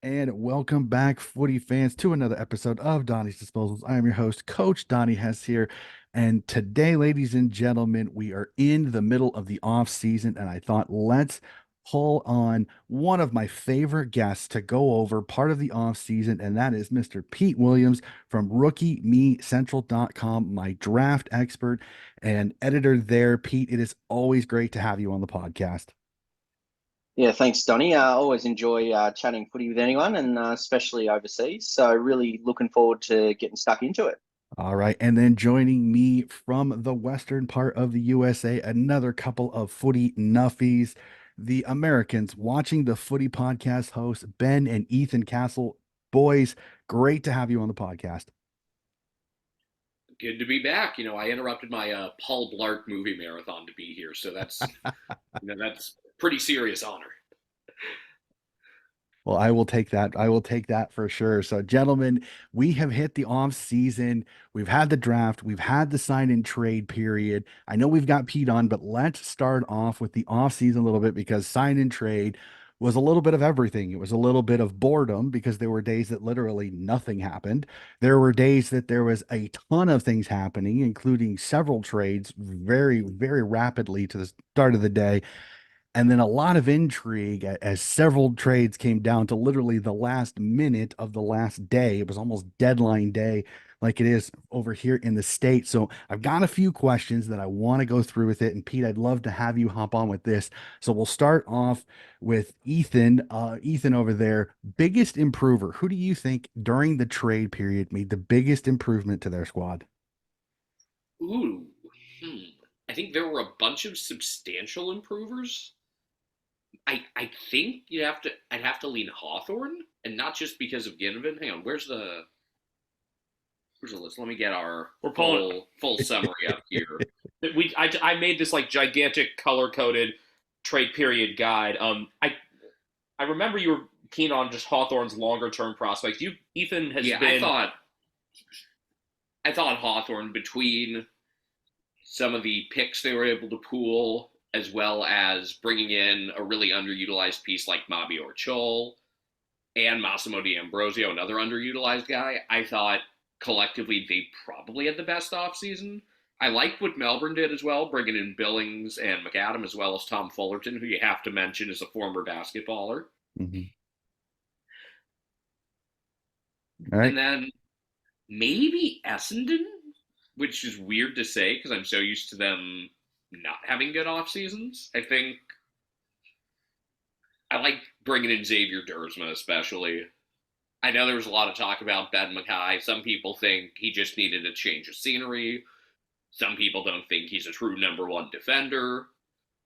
And welcome back, footy fans, to another episode of Donnie's Disposals. I am your host, Coach Donnie Hess here. And today, ladies and gentlemen, we are in the middle of the off season, and I thought let's pull on one of my favorite guests to go over part of the off season, and that is Mr. Pete Williams from RookieMeCentral.com, my draft expert and editor there. Pete, it is always great to have you on the podcast. Yeah, thanks, Donny. I always enjoy chatting footy with anyone, and especially overseas. So really looking forward to getting stuck into it. All right. And then joining me from the western part of the USA, another couple of footy nuffies, the Americans watching the footy podcast hosts, Ben and Ethan Castle. Boys, great to have you on the podcast. Good to be back. I interrupted my Paul Blart movie marathon to be here, so that's pretty serious honor. Well, I will take that. I will take that for sure. So, gentlemen, we have hit the off season. We've had the draft. We've had the sign and trade period. I know we've got Pete on, but let's start off with the off season a little bit because sign and trade was a little bit of everything. It was a little bit of boredom because there were days that literally nothing happened. There were days that there was a ton of things happening, including several trades very, very rapidly to the start of the day, and then a lot of intrigue as several trades came down to literally the last minute of the last day. It was almost deadline day, like it is over here in the States. So I've got a few questions that I want to go through with it. And Pete, I'd love to have you hop on with this. So we'll start off with Ethan. Ethan over there, biggest improver. Who do you think during the trade period made the biggest improvement to their squad? Ooh, hmm. I think there were a bunch of substantial improvers. I think I'd have to lean Hawthorne, and not just because of Ginnivan. Hang on, where's the list? Let me get our We're pulling. full summary up here. I made this like gigantic color coded trade period guide. I remember you were keen on just Hawthorne's longer term prospects. Ethan has Yeah, been. I thought Hawthorne, between some of the picks they were able to pool, as well as bringing in a really underutilized piece like Mabi Orchol and Massimo D'Ambrosio, another underutilized guy. I thought collectively they probably had the best offseason. I liked what Melbourne did as well, bringing in Billings and McAdam, as well as Tom Fullerton, who you have to mention is a former basketballer. Mhm. All right. And then maybe Essendon, which is weird to say because I'm so used to them not having good off seasons. I think I like bringing in Xavier Dersma, especially. I know there was a lot of talk about Ben Mackay. Some people think he just needed a change of scenery. Some people don't think he's a true number one defender.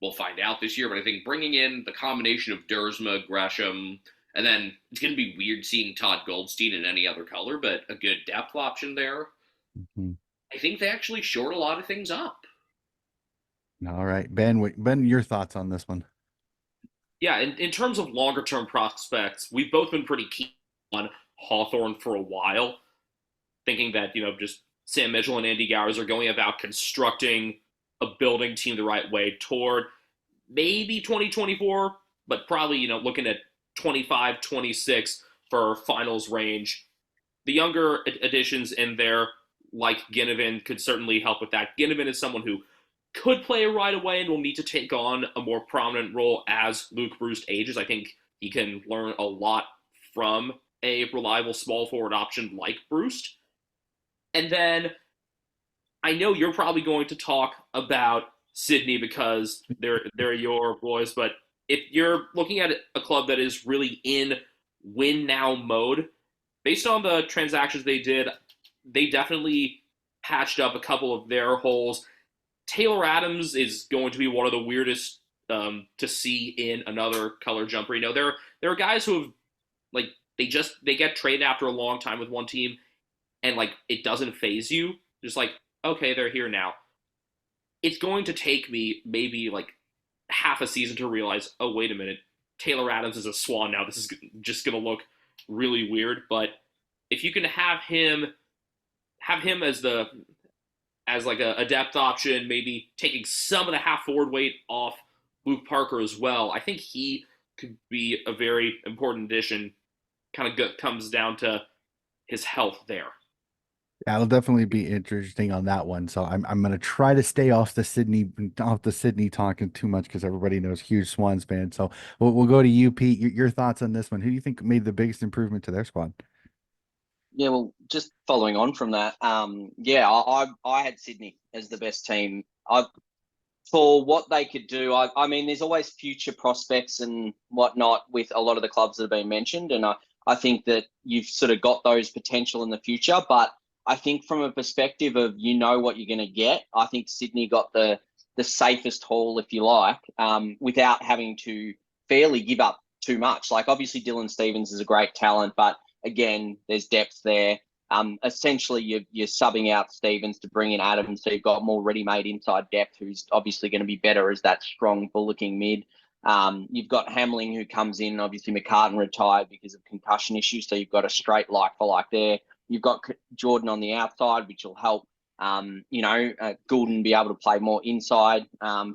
We'll find out this year, but I think bringing in the combination of Dersma, Gresham, and then it's going to be weird seeing Todd Goldstein in any other color, but a good depth option there. Mhm. I think they actually shored a lot of things up. All right, Ben. Ben, your thoughts on this one? Yeah, in terms of longer term prospects, we've both been pretty keen on Hawthorne for a while, thinking that, just Sam Mitchell and Andy Gowers are going about constructing a building team the right way toward maybe 2024, but probably, looking at 25, 26 for finals range. The younger additions in there, like Ginnivan, could certainly help with that. Ginnivan is someone who could play right away and will need to take on a more prominent role as Luke Bruce ages. I think he can learn a lot from a reliable small forward option like Bruce. And then I know you're probably going to talk about Sydney because they're your boys, but if you're looking at a club that is really in win now mode, based on the transactions they did, they definitely patched up a couple of their holes. Taylor Adams is going to be one of the weirdest to see in another color jumper. There are guys who have like they get traded after a long time with one team, and like it doesn't phase you. Just like, okay, they're here now. It's going to take me maybe like half a season to realize, oh wait a minute, Taylor Adams is a Swan now. This is just going to look really weird. But if you can have him as like a depth option, maybe taking some of the half forward weight off Luke Parker as well, I think he could be a very important addition kind of comes down to his health there. Yeah, it'll definitely be interesting on that one. So I'm gonna try to stay off the Sydney talking too much because everybody knows huge Swans fan. So we'll go to you, Pete. Your thoughts on this one? Who do you think made the biggest improvement to their squad? Yeah, well, just following on from that, yeah, I had Sydney as the best team. For what they could do, I mean, there's always future prospects and whatnot with a lot of the clubs that have been mentioned, and I think that you've sort of got those potential in the future. But I think from a perspective of what you're going to get, I think Sydney got the safest haul, if you like, without having to fairly give up too much. Like obviously Dylan Stevens is a great talent, but again, there's depth there. Essentially, you're subbing out Stevens to bring in Adams, so you've got more ready-made inside depth, who's obviously going to be better as that strong bullocking mid. You've got Hamling who comes in. Obviously, McCartan retired because of concussion issues, so you've got a straight like for like there. You've got Jordan on the outside, which will help. Goulden be able to play more inside,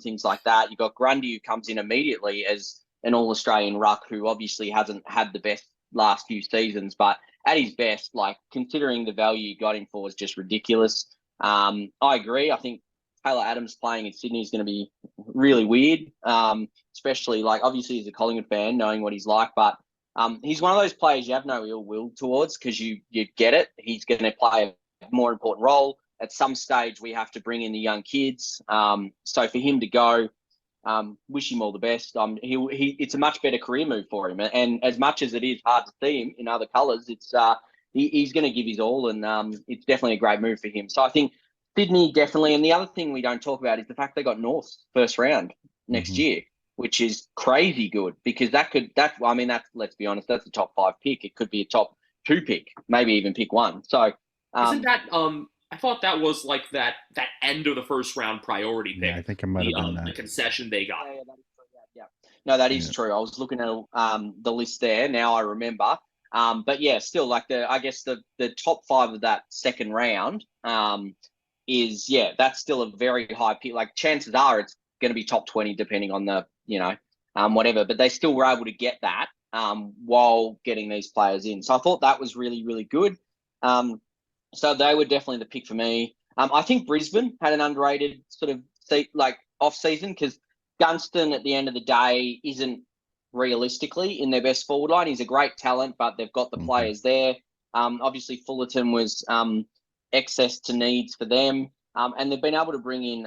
things like that. You've got Grundy who comes in immediately as an All-Australian ruck who obviously hasn't had the best last few seasons, but at his best, like considering the value you got him for was just ridiculous. I agree. I think Taylor Adams playing in Sydney is going to be really weird, especially like obviously as a Collingwood fan, knowing what he's like. But he's one of those players you have no ill will towards because you get it. He's going to play a more important role. At some stage, we have to bring in the young kids. So for him to go, wish him all the best. It's a much better career move for him. And as much as it is hard to see him in other colours, he's going to give his all, and it's definitely a great move for him. So I think Sydney definitely. And the other thing we don't talk about is the fact they got North first round next year, which is crazy good because let's be honest, that's a top 5 pick. It could be a top 2 pick, maybe even pick 1. So isn't that I thought that was like that end of the first round priority pick. Yeah, I think it might have been that. The concession they got. Yeah, that is true. Yeah. No, that is true. I was looking at the list there. Now I remember. But yeah, still like I guess the top 5 of that second round that's still a very high pick. Like chances are it's going to be top 20 depending on the whatever. But they still were able to get that while getting these players in. So I thought that was really, really good. So they were definitely the pick for me. I think Brisbane had an underrated sort of off season because Gunston at the end of the day isn't realistically in their best forward line. He's a great talent, but they've got the players there. Obviously Fullerton was excess to needs for them. And they've been able to bring in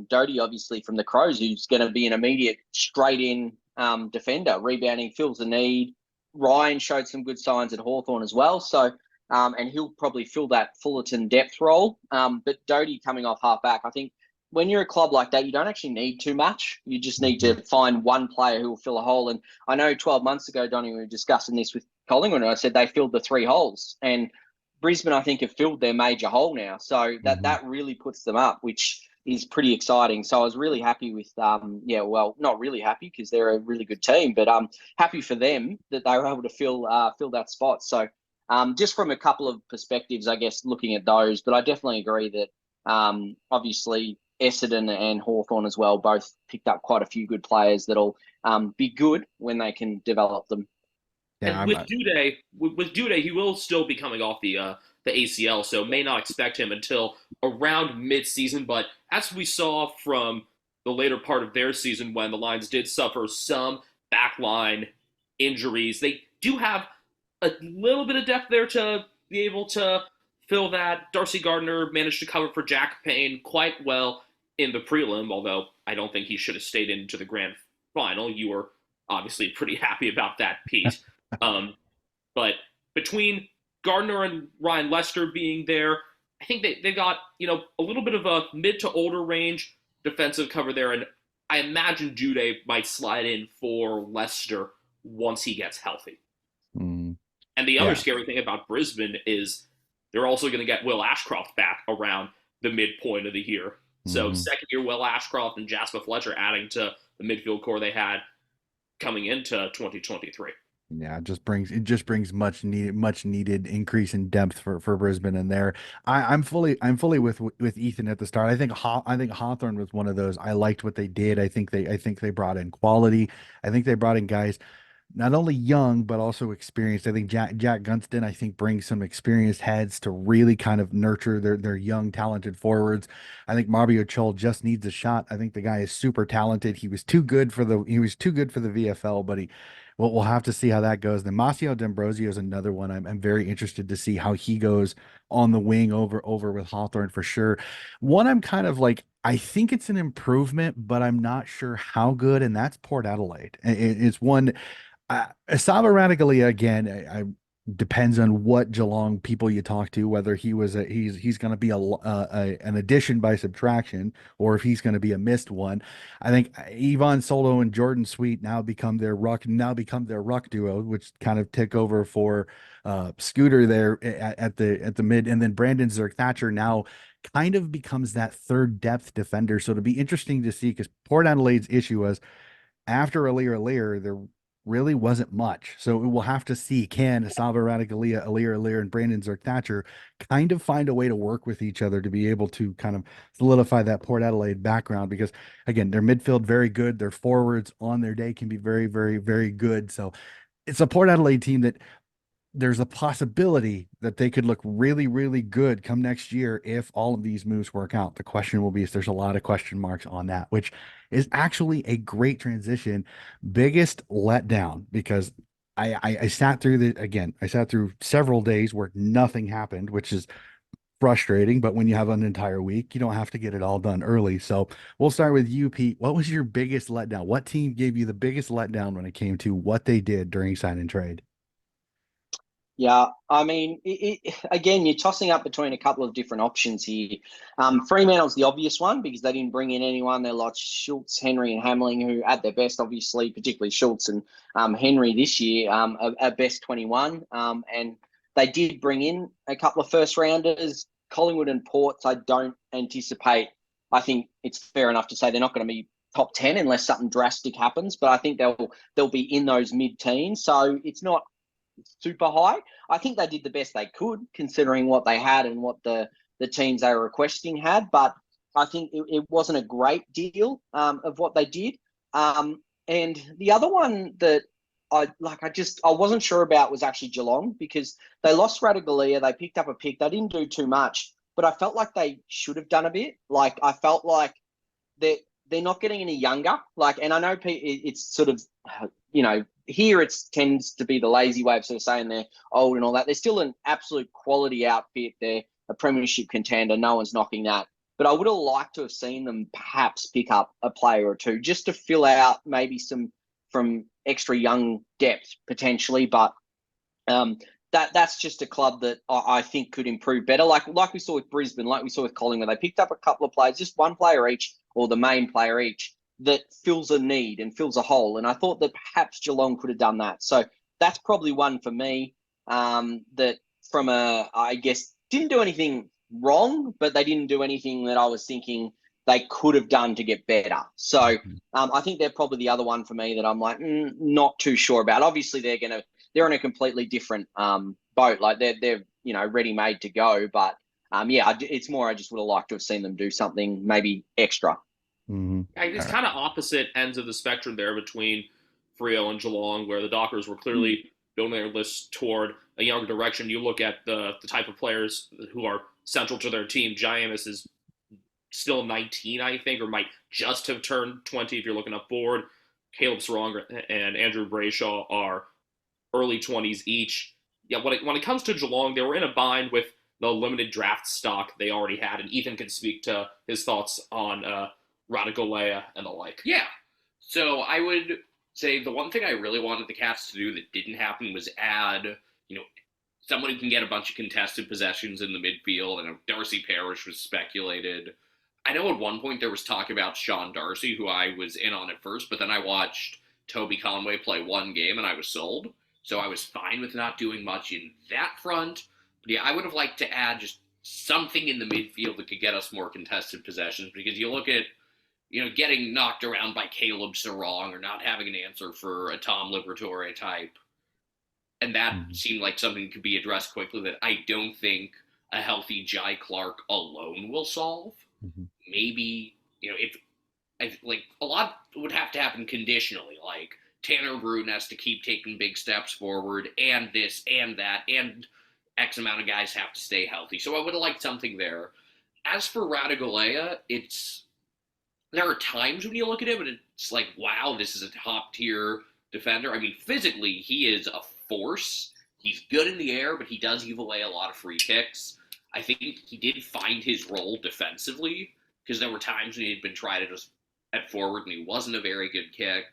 Doty, obviously, from the Crows, who's going to be an immediate straight-in defender. Rebounding fills the need. Ryan showed some good signs at Hawthorn as well. So, and he'll probably fill that Fullerton depth role. But Doty coming off half-back, I think when you're a club like that, you don't actually need too much. You just need to find one player who will fill a hole. And I know 12 months ago, Donnie, we were discussing this with Collingwood, and I said they filled the 3 holes. And Brisbane, I think, have filled their major hole now. So that really puts them up, which is pretty exciting. So I was really happy with, not really happy because they're a really good team, but happy for them that they were able to fill that spot. So just from a couple of perspectives, I guess, looking at those, but I definitely agree that obviously Essendon and Hawthorn as well both picked up quite a few good players that'll be good when they can develop them. Yeah, and with Duday, he will still be coming off the ACL, so may not expect him until around mid-season. But as we saw from the later part of their season, when the Lions did suffer some backline injuries, they do have a little bit of depth there to be able to fill that. Darcy Gardner managed to cover for Jack Payne quite well in the prelim, although I don't think he should have stayed into the grand final. You were obviously pretty happy about that, Pete. But between Gardner and Ryan Lester being there, I think they got a little bit of a mid to older range defensive cover there, and I imagine Duday might slide in for Lester once he gets healthy. And the other scary thing about Brisbane is they're also going to get Will Ashcroft back around the midpoint of the year. So second year Will Ashcroft and Jasper Fletcher adding to the midfield core they had coming into 2023. Yeah, it just brings much needed increase in depth for Brisbane in there. I'm fully with Ethan at the start. I think Hawthorn was one of those. I liked what they did. I think they brought in quality. I think they brought in guys not only young but also experienced. I think Jack Gunston, I think, brings some experienced heads to really kind of nurture their young talented forwards. I think Mario Chol just needs a shot. I think the guy is super talented. He was too good for the VFL, but we'll have to see how that goes. Then Masio D'Ambrosio is another one. I'm very interested to see how he goes on the wing over with Hawthorn for sure. One I'm kind of like, I think it's an improvement, but I'm not sure how good, and that's Port Adelaide. It's one. Sava Radicali again. I depends on what Geelong people you talk to, whether he's going to be an addition by subtraction, or if he's going to be a missed one. I think Yvonne Solo and Jordan Sweet now become their ruck duo, which kind of took over for Scooter there at the mid, and then Brandon Zerk Thatcher now kind of becomes that third depth defender. So it'll be interesting to see, because Port Adelaide's issue was after Alir, there really wasn't much. So we'll have to see, can Asava Radikalia, Alir, and Brandon Zerk Thatcher kind of find a way to work with each other to be able to kind of solidify that Port Adelaide background, because again, their midfield very good. Their forwards on their day can be very, very, very good. So it's a Port Adelaide team that there's a possibility that they could look really, really good come next year if all of these moves work out. The question will be if there's a lot of question marks on that, which is actually a great transition. Biggest letdown, because I sat through I sat through several days where nothing happened, which is frustrating, but when you have an entire week, you don't have to get it all done early. So we'll start with you, Pete. What was your biggest letdown? What team gave you the biggest letdown when it came to what they did during sign and trade? Yeah, I mean, again, you're tossing up between a couple of different options here. Fremantle's the obvious one because they didn't bring in anyone. They lost Schultz, Henry, and Hamling, who at their best, obviously, particularly Schultz and Henry this year, are best 21. And they did bring in a couple of first rounders, Collingwood and Ports. I don't anticipate. I think it's fair enough to say they're not going to be top 10 unless something drastic happens, but I think they'll be in those mid-teens. So it's not super high. I think they did the best they could considering what they had and what the teams they were requesting had. But I think it wasn't a great deal of what they did. And the other one that I wasn't sure about was actually Geelong, because they lost Radagalia. They picked up a pick. They didn't do too much, but I felt like they should have done a bit. Like I felt like they're not getting any younger. Like, and I know it's sort of, here it tends to be the lazy way of sort of saying they're old and all that. They're still an absolute quality outfit. They're a premiership contender. No one's knocking that. But I would have liked to have seen them perhaps pick up a player or two just to fill out maybe some from extra young depth potentially. But that's just a club that I think could improve better. Like we saw with Brisbane, like we saw with Collingwood, they picked up a couple of players, just one player each, or the main player each, that fills a need and fills a hole. And I thought that perhaps Geelong could have done that. So that's probably one for me, that I guess, didn't do anything wrong, but they didn't do anything that I was thinking they could have done to get better. So I think they're probably the other one for me that I'm like, not too sure about. Obviously, they're in a completely different boat. Like they're ready made to go. But it's more I just would have liked to have seen them do something maybe extra. Mm-hmm. It's kind of opposite ends of the spectrum there between Freo and Geelong, where the Dockers were clearly building their list toward a younger direction. You look at the type of players who are central to their team. Giannis is still 19, I think, or might just have turned 20 if you're looking up board. Caleb Sarong and Andrew Brayshaw are early 20s each. Yeah, when it comes to Geelong, they were in a bind with the limited draft stock they already had, and Ethan can speak to his thoughts on Radagolea and the like. Yeah. So I would say the one thing I really wanted the Cats to do that didn't happen was add, someone who can get a bunch of contested possessions in the midfield. I know Darcy Parish was speculated. I know at one point there was talk about Sean Darcy, who I was in on at first, but then I watched Toby Conway play one game and I was sold. So I was fine with not doing much in that front. But yeah, I would have liked to add just something in the midfield that could get us more contested possessions, because you look at, getting knocked around by Caleb Sarong or not having an answer for a Tom Liberatore type. And that seemed like something that could be addressed quickly that I don't think a healthy Jai Clark alone will solve. Maybe, if like a lot would have to happen conditionally. Like Tanner Bruin has to keep taking big steps forward, and this and that, and X amount of guys have to stay healthy. So I would have liked something there. As for Radigalea, there are times when you look at him and it's like, wow, this is a top tier defender. I mean, physically, he is a force. He's good in the air, but he does give away a lot of free kicks. I think he did find his role defensively because there were times when he had been tried at forward and he wasn't a very good kick.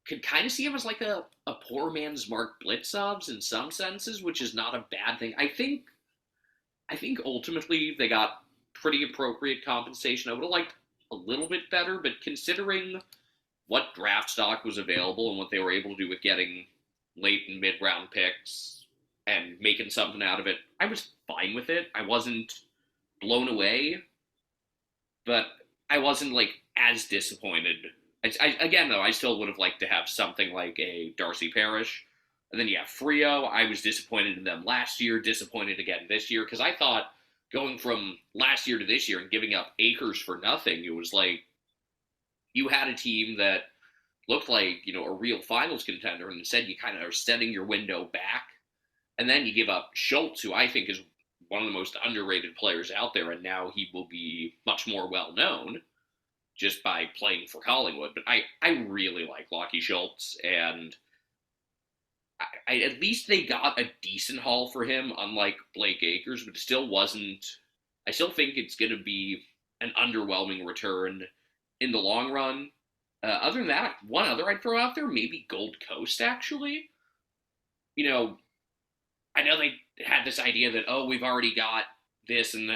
Could kind of see him as like a poor man's Mark Blitzovs in some senses, which is not a bad thing. I think ultimately they got pretty appropriate compensation. I would have liked a little bit better, but considering what draft stock was available and what they were able to do with getting late and mid round picks and making something out of it, I was fine with it. I wasn't blown away, but I wasn't like as disappointed. Again, though, I still would have liked to have something like a Darcy Parish. And then, yeah, Frio, I was disappointed in them last year, disappointed again this year, because I thought going from last year to this year and giving up Akers for nothing, it was like you had a team that looked like, a real finals contender, and instead you kind of are setting your window back. And then you give up Schultz, who I think is one of the most underrated players out there, and now he will be much more well-known just by playing for Collingwood. But I really like Lockie Schultz, and I at least they got a decent haul for him, unlike Blake Akers, but it still wasn't. I still think it's going to be an underwhelming return in the long run. Other than that, one other I'd throw out there, maybe Gold Coast, actually. I know they had this idea that, oh, we've already got this and,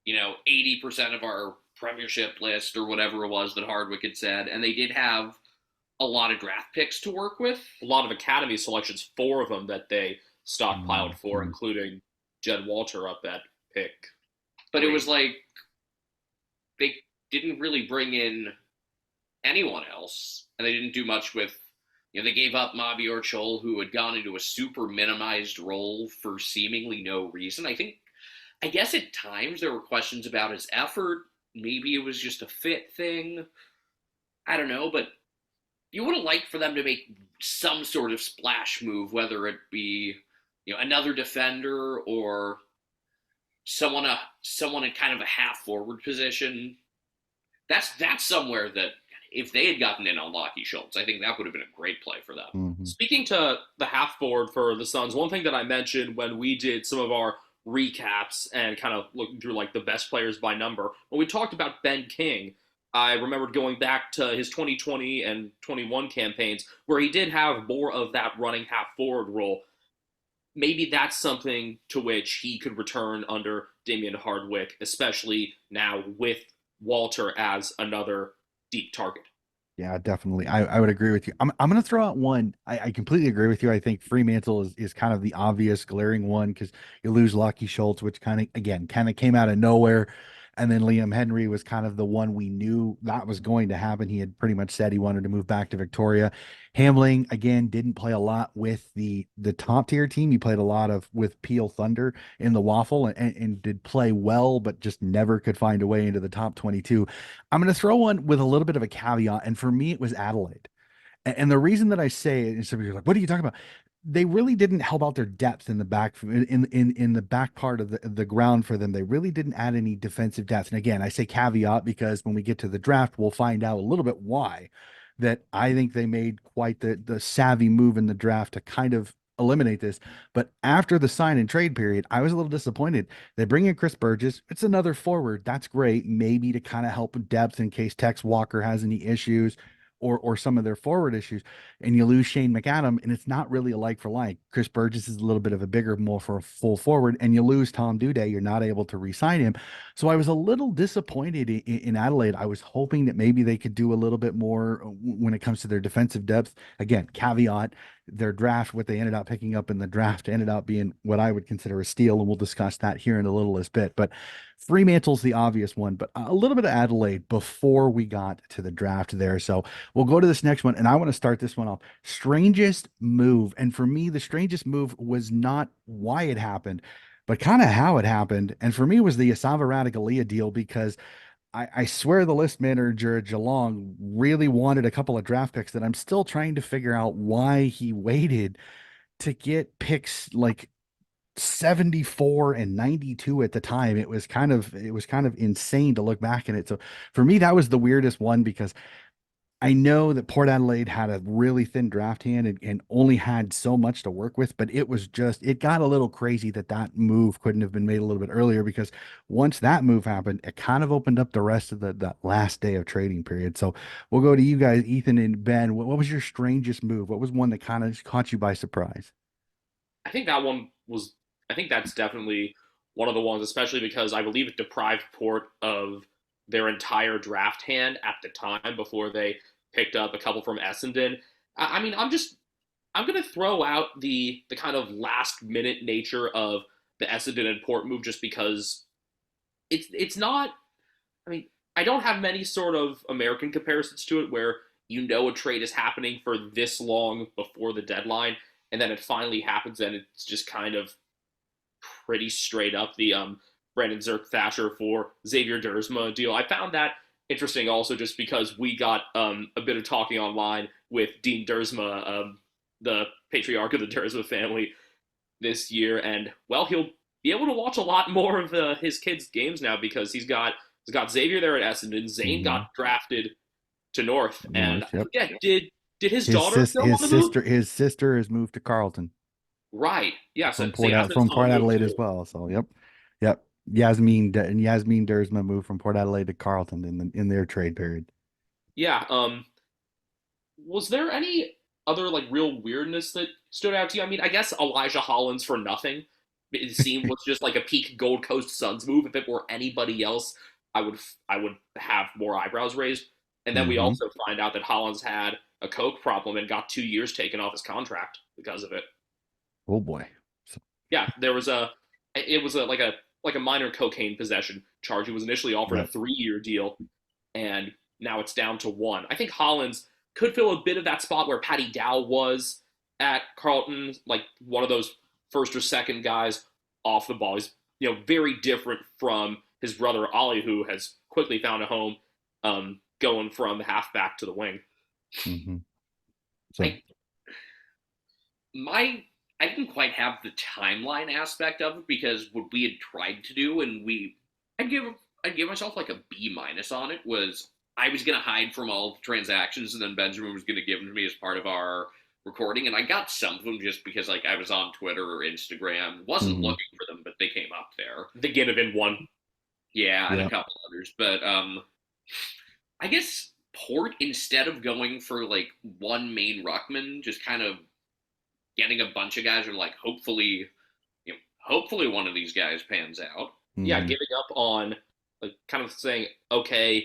80% of our premiership list or whatever it was that Hardwick had said, and they did have a lot of draft picks to work with. A lot of academy selections, 4 of them that they stockpiled for, including Jed Walter up at pick. But it was like they didn't really bring in anyone else, and they didn't do much with, they gave up Mabior Chol, who had gone into a super minimized role for seemingly no reason. I guess at times there were questions about his effort. Maybe it was just a fit thing. I don't know, but you would have liked for them to make some sort of splash move, whether it be, another defender or someone in kind of a half forward position. That's somewhere that if they had gotten in on Lockie Schultz, I think that would have been a great play for them. Mm-hmm. Speaking to the half forward for the Suns, one thing that I mentioned when we did some of our recaps and kind of looking through like the best players by number, when we talked about Ben King, I remembered going back to his 2020 and 21 campaigns where he did have more of that running half forward role. Maybe that's something to which he could return under Damien Hardwick, especially now with Walter as another deep target. Yeah, definitely. I would agree with you. I'm going to throw out one. I completely agree with you. I think Fremantle is kind of the obvious glaring one because you lose Lockie Schultz, which kind of came out of nowhere. And then Liam Henry was kind of the one we knew that was going to happen. He had pretty much said he wanted to move back to Victoria. Hamling, again, didn't play a lot with the top tier team. He played a lot with Peel Thunder in the Waffle and did play well, but just never could find a way into the top 22. I'm going to throw one with a little bit of a caveat. And for me, it was Adelaide. And the reason that I say it is somebody's like, what are you talking about? They really didn't help out their depth in the back in the back part of the ground for them. They really didn't add any defensive depth. And again, I say caveat because when we get to the draft, we'll find out a little bit why that I think they made quite the savvy move in the draft to kind of eliminate this. But after the sign and trade period, I was a little disappointed. They bring in Chris Burgess. It's another forward. That's great. Maybe to kind of help with depth in case Tex Walker has any issues or some of their forward issues, and you lose Shane McAdam, and it's not really a like for like. Chris Burgess is a little bit of a bigger, more for a full forward, and you lose Tom Duday. You're not able to re-sign him. So I was a little disappointed in Adelaide. I was hoping that maybe they could do a little bit more when it comes to their defensive depth. Again, caveat, their draft, what they ended up picking up in the draft ended up being what I would consider a steal, and we'll discuss that here in a little bit. But Fremantle's the obvious one, but a little bit of Adelaide before we got to the draft there. So we'll go to this next one, and I want to start this one off. Strangest move. And for me, the strangest move was not why it happened, but kind of how it happened. And for me, it was the Asava Radigalia deal because I swear the list manager at Geelong really wanted a couple of draft picks that I'm still trying to figure out why he waited to get picks like 74 and 92 at the time. It was kind of insane to look back at it. So for me, that was the weirdest one because I know that Port Adelaide had a really thin draft hand and only had so much to work with, but it got a little crazy that move couldn't have been made a little bit earlier because once that move happened, it kind of opened up the rest of the last day of trading period. So we'll go to you guys, Ethan and Ben. What was your strangest move? What was one that kind of caught you by surprise? I think that one was. I think that's definitely one of the ones, especially because I believe it deprived Port of their entire draft hand at the time before they picked up a couple from Essendon. I mean, I'm gonna throw out the kind of last minute nature of the Essendon and Port move just because it's not. I mean, I don't have many sort of American comparisons to it where you know a trade is happening for this long before the deadline, and then it finally happens, and it's just kind of pretty straight up the Brandon Zerk Thatcher for Xavier Dersma deal. I found that interesting also just because we got a bit of talking online with Dean Dersma, the patriarch of the Dersma family this year, and well, he'll be able to watch a lot more of his kids' games now because he's got Xavier there at Essendon. Zane Mm-hmm. got drafted to North, and North, yep. yeah, did his daughter go His on the move? sister has moved to Carlton Right, yeah. So, from so Yasmin's from on Port the move Adelaide as too. well. So yep. Yasmin Dersma moved from Port Adelaide to Carlton in their trade period. Yeah. Was there any other like real weirdness that stood out to you? I mean, I guess Elijah Hollins for nothing. It seemed was just like a peak Gold Coast Suns move. If it were anybody else, I would have more eyebrows raised. And then we Mm-hmm. also find out that Hollins had a coke problem and got 2 years taken off his contract because of it. Oh boy. So, Yeah, there was a it was a minor cocaine possession charge. He was initially offered a yep. 3 year deal, and now it's down to one. I think Hollins could fill a bit of that spot where Paddy Dow was at Carlton, like one of those first or second guys off the ball. He's very different from his brother Ollie, who has quickly found a home, going from the halfback to the wing. Mm-hmm. So I my I didn't quite have the timeline aspect of it because what we had tried to do, and I'd give I'd give myself like a B minus on it. Was I was going to hide from all the transactions, and then Benjamin was going to give them to me as part of our recording, and I got some of them just because like I was on Twitter or Instagram, wasn't mm-hmm. looking for them, but they came up there. The Ginnivan one. Yeah, and a Yep. couple others, but I guess Port, instead of going for like one main ruckman, just kind of getting a bunch of guys who are like hopefully one of these guys pans out. Yeah, Mm-hmm. giving up on like kind of saying, okay,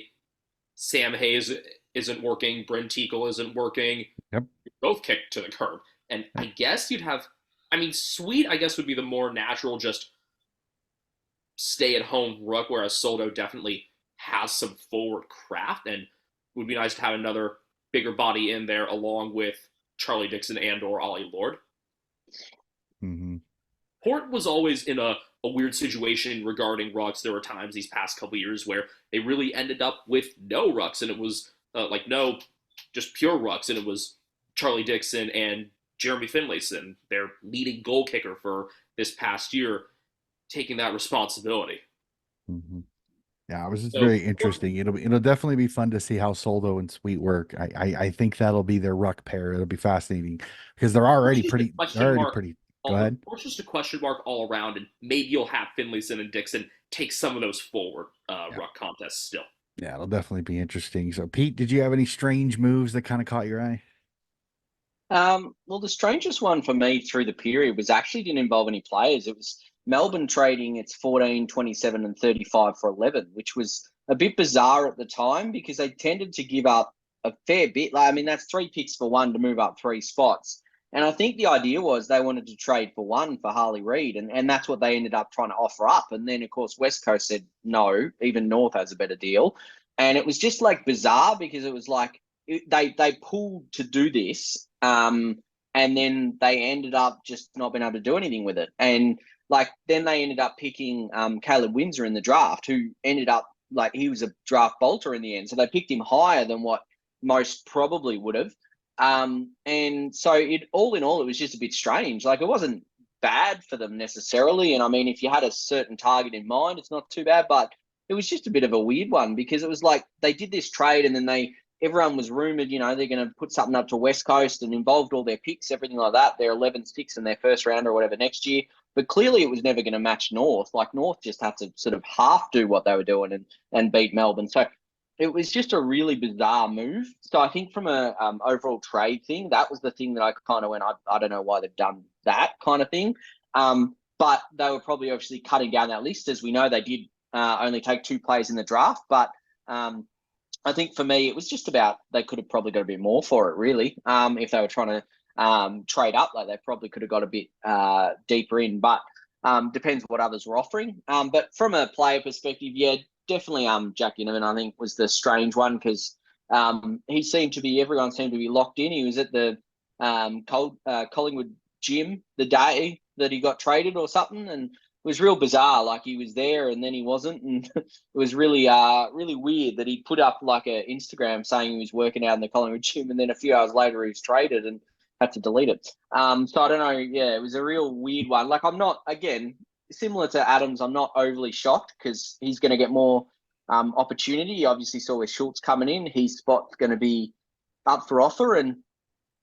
Sam Hayes isn't working, Bryn Teakle isn't working. Yep. Both kicked to the curb. And Yep. I guess you'd have, I mean, Sweet, I guess, would be the more natural, just stay at home ruck, whereas Soldo definitely has some forward craft and would be nice to have another bigger body in there along with Charlie Dixon and or Ollie Lord. Mm-hmm. Port was always in a weird situation regarding rucks. There were times these past couple years where they really ended up with no rucks, and it was like no, just pure rucks, and it was Charlie Dixon and Jeremy Finlayson, their leading goal kicker for this past year, taking that responsibility. Mm-hmm. Yeah, it was just So very interesting. It'll definitely be fun to see how Soldo and Sweet work. I think that'll be their ruck pair. It'll be fascinating because they're Port's already just a pretty. They're question already mark. pretty. Go ahead. Port's just a question mark all around, and maybe you'll have Finlayson and Dixon take some of those forward Yeah. ruck contests still. Yeah, it'll definitely be interesting. So, Pete, did you have any strange moves that kind of caught your eye? Well, the strangest one for me through the period was actually didn't involve any players. It was Melbourne trading its 14, 27, and 35 for 11, which was a bit bizarre at the time because they tended to give up a fair bit. I mean, that's 3 picks for one to move up 3 spots. And I think the idea was they wanted to trade for one for Harley Reid, and that's what they ended up trying to offer up. And then, of course, West Coast said no, even North has a better deal. And it was just like bizarre because it was like they pulled to do this, and then they ended up just not being able to do anything with it. And like then they ended up picking Caleb Windsor in the draft, who ended up like he was a draft bolter in the end. So they picked him higher than what most probably would have. And so it all in all, it was just a bit strange. Like it wasn't bad for them necessarily. And I mean, if you had a certain target in mind, it's not too bad, but it was just a bit of a weird one because it was like they did this trade and then everyone was rumored, they're going to put something up to West Coast and involved all their picks, everything like that, their 11th picks in their first round or whatever next year. But clearly it was never going to match North. Like North just had to sort of half do what they were doing and beat Melbourne. So it was just a really bizarre move. So I think from a overall trade thing, that was the thing that I kind of went, I don't know why they've done that kind of thing. But they were probably obviously cutting down that list. As we know, they did only take 2 players in the draft. But I think for me, it was just about they could have probably got a bit more for it, really. If they were trying to trade up, like they probably could have got a bit deeper in. But depends what others were offering. But from a player perspective, yeah, definitely Jack Ginnivan, I think, was the strange one because everyone seemed to be locked in. He was at the Collingwood gym the day that he got traded or something, and it was real bizarre. Like he was there and then he wasn't, and it was really really weird that he put up like a Instagram saying he was working out in the Collingwood gym, and then a few hours later he was traded and had to delete it. So I don't know. Yeah, it was a real weird one. Like I'm not, again, similar to Adams, I'm not overly shocked because he's going to get more opportunity. You obviously saw with Schultz coming in, his spot's going to be up for offer, and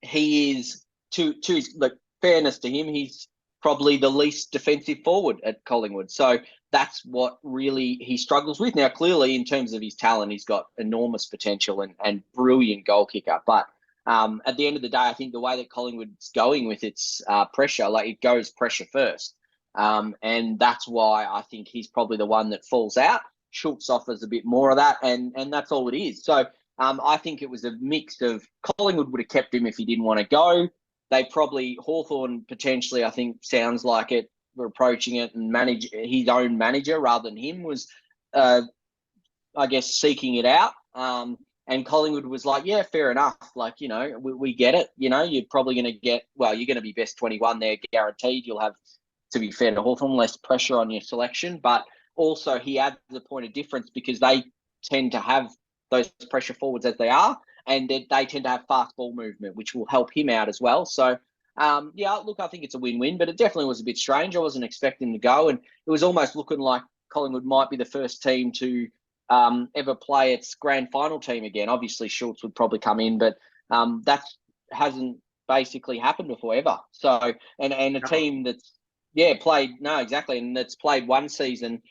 he is, to his fairness to him, he's probably the least defensive forward at Collingwood. So that's what really he struggles with. Now, clearly, in terms of his talent, he's got enormous potential and brilliant goal kicker. But at the end of the day, I think the way that Collingwood's going with its pressure, like it goes pressure first. And that's why I think he's probably the one that falls out. Schultz offers a bit more of that, and that's all it is. So I think it was a mix of Collingwood would have kept him if he didn't want to go. They probably, Hawthorn potentially, I think, sounds like it, were approaching it and manage his own manager rather than him was, I guess, seeking it out. And Collingwood was like, yeah, fair enough. Like, we get it. You're probably going to you're going to be best 21 there, guaranteed. You'll have, to be fair to Hawthorn, less pressure on your selection. But also he adds a point of difference because they tend to have those pressure forwards as they are, and they tend to have fast ball movement, which will help him out as well. So, look, I think it's a win-win, but it definitely was a bit strange. I wasn't expecting to go, and it was almost looking like Collingwood might be the first team to ever play its grand final team again. Obviously, Schultz would probably come in, but that hasn't basically happened before ever. So, and a team that's and that's played one season,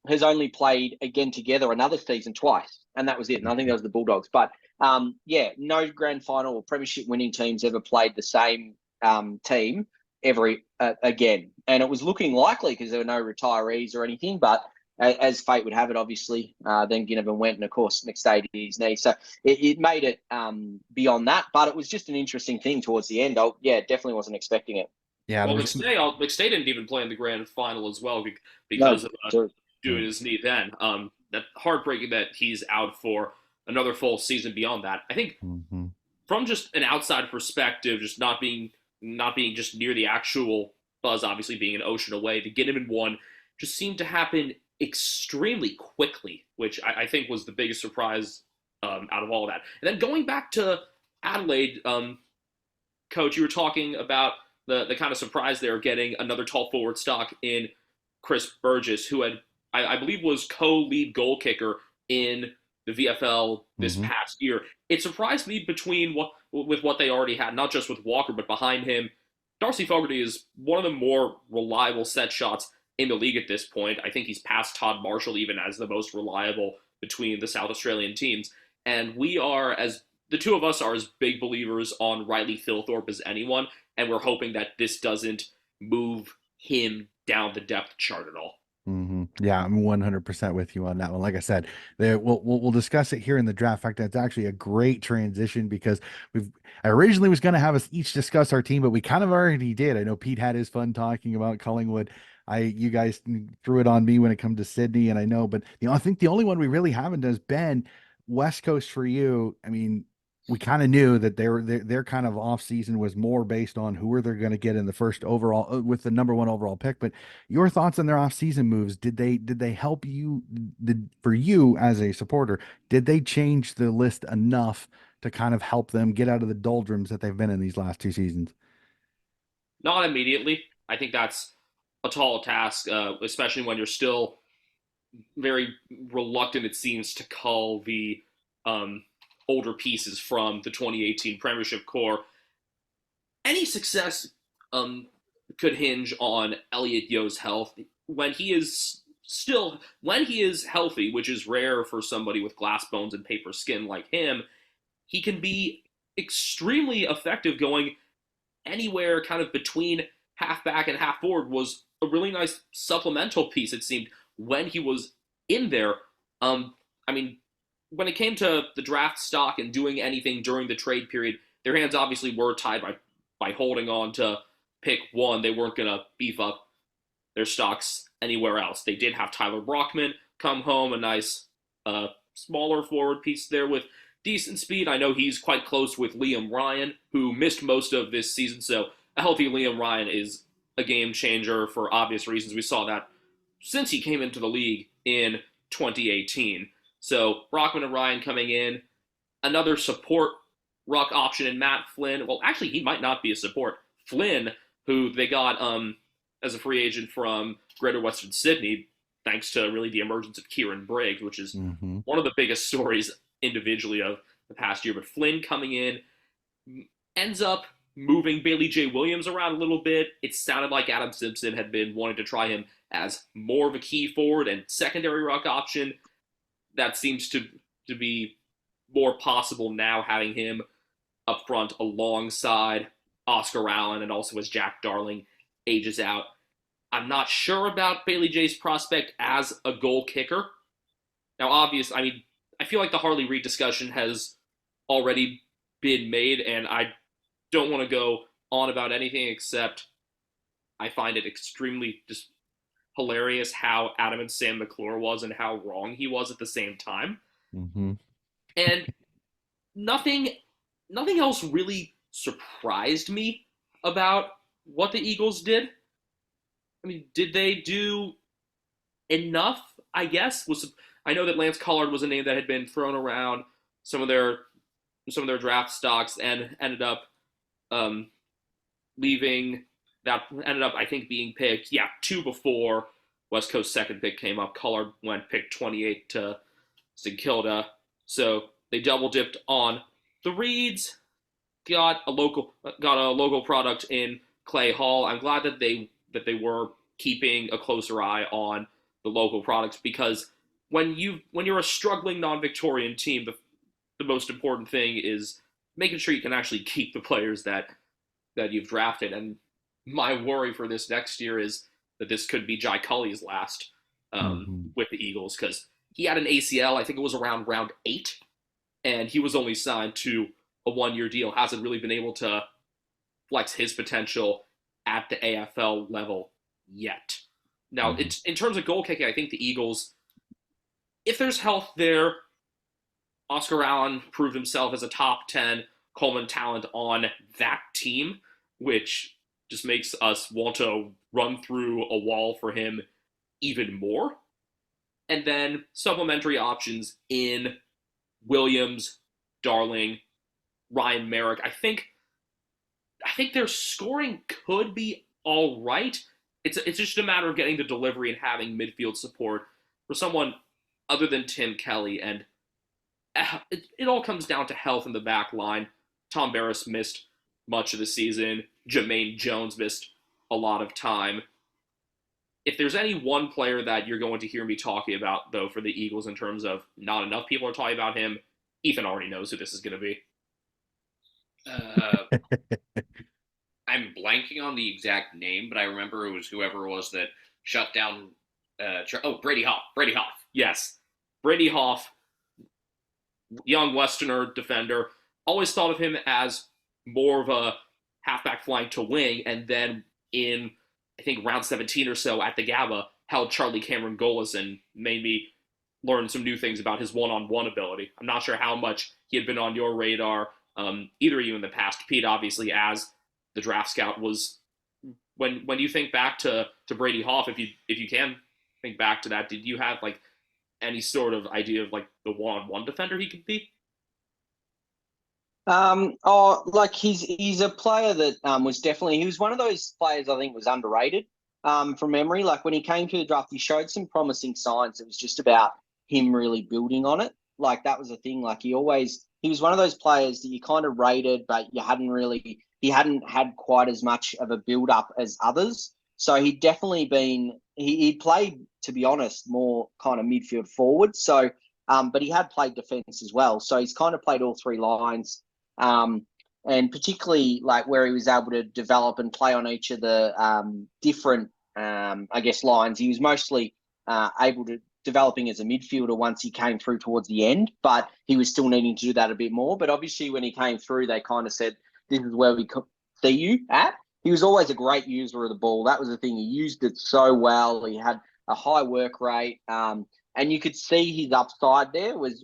has only played again together another season twice, and that was it. And I think that was the Bulldogs. But no grand final or premiership winning teams ever played the same team ever again. And it was looking likely because there were no retirees or anything, but as fate would have it, obviously, then Ginnivan went, and of course McStay did his knee. So it made it beyond that, but it was just an interesting thing towards the end. Definitely wasn't expecting it. Yeah, well, McStay didn't even play in the grand final as well because of doing his knee then. That heartbreaking that he's out for another full season beyond that. I think from just an outside perspective, just not being just near the actual buzz, obviously being an ocean away, to get him in one just seemed to happen extremely quickly, which I think was the biggest surprise out of all of that. And then going back to Adelaide, Coach, you were talking about the kind of surprise they were getting another tall forward stock in Chris Burgess, who had, I believe, was co-lead goal kicker in the VFL this past year. It surprised me with what they already had, not just with Walker, but behind him. Darcy Fogarty is one of the more reliable set shots in the league at this point. I think he's passed Todd Marshall even as the most reliable between the South Australian teams. And we are, as the two of us are, as big believers on Riley Thilthorpe as anyone, and we're hoping that this doesn't move him down the depth chart at all. Yeah, I'm 100% with you on that one. Like I said, we'll discuss it here in the draft. In fact, that's actually a great transition because I originally was going to have us each discuss our team, but we kind of already did. I know Pete had his fun talking about Collingwood. You guys threw it on me when it comes to Sydney, and I know, but I think the only one we really haven't has been West Coast for you. I mean, we kind of knew that their kind of off season was more based on who are they going to get in the first overall with the number one overall pick. But your thoughts on their off season moves? Did they help you? Did for you as a supporter? Did they change the list enough to kind of help them get out of the doldrums that they've been in these last two seasons? Not immediately. I think that's a tall task, especially when you're still very reluctant, it seems, to cull the um, older pieces from the 2018 Premiership core. Any success um, could hinge on Elliot Yo's health. When he is healthy, which is rare for somebody with glass bones and paper skin like him, he can be extremely effective going anywhere kind of between halfback and half forward. Was a really nice supplemental piece, it seemed, when he was in there. I mean, when it came to the draft stock and doing anything during the trade period, their hands obviously were tied by holding on to pick one. They weren't going to beef up their stocks anywhere else. They did have Tyler Brockman come home, a nice smaller forward piece there with decent speed. I know he's quite close with Liam Ryan, who missed most of this season, so a healthy Liam Ryan is a game changer for obvious reasons. We saw that since he came into the league in 2018. So Brockman and Ryan coming in, another support ruck option in Matt Flynn. Well, actually, he might not be a support. Flynn, who they got as a free agent from Greater Western Sydney, thanks to really the emergence of Kieran Briggs, which is one of the biggest stories individually of the past year. But Flynn coming in ends up moving Bailey J. Williams around a little bit. It sounded like Adam Simpson had been wanting to try him as more of a key forward and secondary ruck option. That seems to be more possible now, having him up front alongside Oscar Allen, and also as Jack Darling ages out. I'm not sure about Bailey J's prospect as a goal kicker. Now, I feel like the Harley Reid discussion has already been made, and I don't want to go on about anything except I find it extremely just hilarious how adamant Sam McClure was and how wrong he was at the same time. And nothing else really surprised me about what the Eagles did. I mean, did they do enough? I guess I know that Lance Collard was a name that had been thrown around some of their draft stocks and ended up I think being picked, two before West Coast's second pick came up. Collard went pick 28 to St Kilda, so they double dipped on the Reeds. Got a local product in Clay Hall. I'm glad that they were keeping a closer eye on the local products, because when you're a struggling non-Victorian team, the most important thing is making sure you can actually keep the players that you've drafted. And my worry for this next year is that this could be Jai Culley's last with the Eagles, because he had an ACL, I think it was around round 8, and he was only signed to a 1-year deal. Hasn't really been able to flex his potential at the AFL level yet. Now, in terms of goal kicking, I think the Eagles, if there's health there, Oscar Allen proved himself as a top 10 Coleman talent on that team, which just makes us want to run through a wall for him even more. And then supplementary options in Williams, Darling, Ryan Merrick. I think their scoring could be all right. It's just a matter of getting the delivery and having midfield support for someone other than Tim Kelly. And it all comes down to health in the back line. Tom Barris missed much of the season. Jermaine Jones missed a lot of time. If there's any one player that you're going to hear me talking about, though, for the Eagles in terms of not enough people are talking about him, Ethan already knows who this is going to be. I'm blanking on the exact name, but I remember it was whoever it was that shut down. Brady Hoff. Brady Hoff. Yes, Brady Hoff, young Westerner defender. Always thought of him as more of a halfback flying to wing, and then in, I think, round 17 or so at the GABA, held Charlie Cameron goalless and made me learn some new things about his one-on-one ability. I'm not sure how much he had been on your radar, either of you in the past. Pete, obviously, as the draft scout, was when you think back to Brady Hoff, if you can think back to that, did you have like any sort of idea of like the one-on-one defender he could be? Like he's a player that was definitely, he was one of those players I think was underrated from memory. Like when he came to the draft, he showed some promising signs. It was just about him really building on it. Like that was the thing. Like he was one of those players that you kind of rated, but he hadn't had quite as much of a build up as others. So he'd definitely he played, to be honest, more kind of midfield forward. So, but he had played defense as well. So he's kind of played all three lines. And particularly like where he was able to develop and play on each of the different, I guess, lines. He was mostly able to developing as a midfielder once he came through towards the end, but he was still needing to do that a bit more. But obviously when he came through, they kind of said, this is where we see you at. He was always a great user of the ball. That was the thing. He used it so well. He had a high work rate. And you could see his upside there was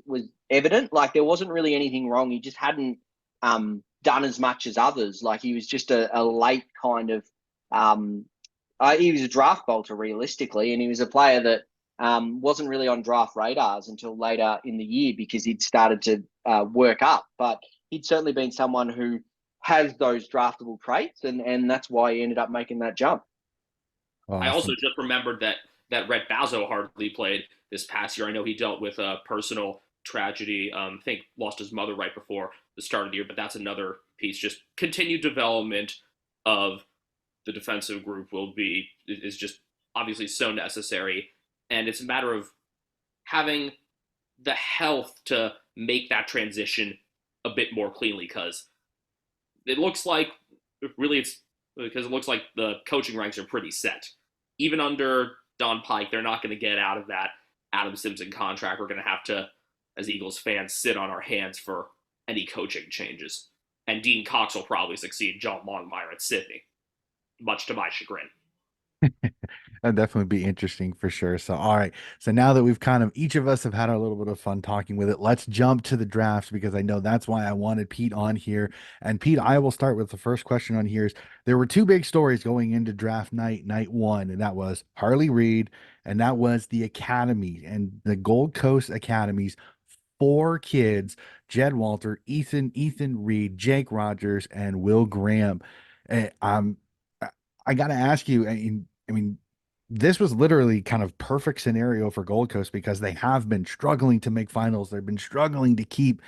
evident. Like there wasn't really anything wrong. He just hadn't done as much as others. Like he was just a late kind of he was a draft bolter realistically, and he was a player that wasn't really on draft radars until later in the year because he'd started to work up. But he'd certainly been someone who has those draftable traits, and that's why he ended up making that jump. I also just remembered that Rhett Bazo hardly played this past year. I know he dealt with a personal tragedy. I think lost his mother right before the start of the year, but that's another piece. Just continued development of the defensive group is just obviously so necessary, and it's a matter of having the health to make that transition a bit more cleanly, because it looks like the coaching ranks are pretty set. Even under Don Pike, they're not going to get out of that Adam Simpson contract. We're going to have to, as Eagles fans, sit on our hands for any coaching changes. And Dean Cox will probably succeed John Longmire at Sydney, much to my chagrin. That'd definitely be interesting for sure. So, all right. So now that we've each of us have had a little bit of fun talking with it, let's jump to the draft because I know that's why I wanted Pete on here. And Pete, I will start with the first question on here. There were two big stories going into draft night one, and that was Harley Reid, and that was the Academy and the Gold Coast Academies. Four kids: Jed Walter, Ethan Reed, Jake Rogers, and Will Graham. And I got to ask you, I mean, this was literally kind of perfect scenario for Gold Coast because they have been struggling to make finals. They've been struggling to keep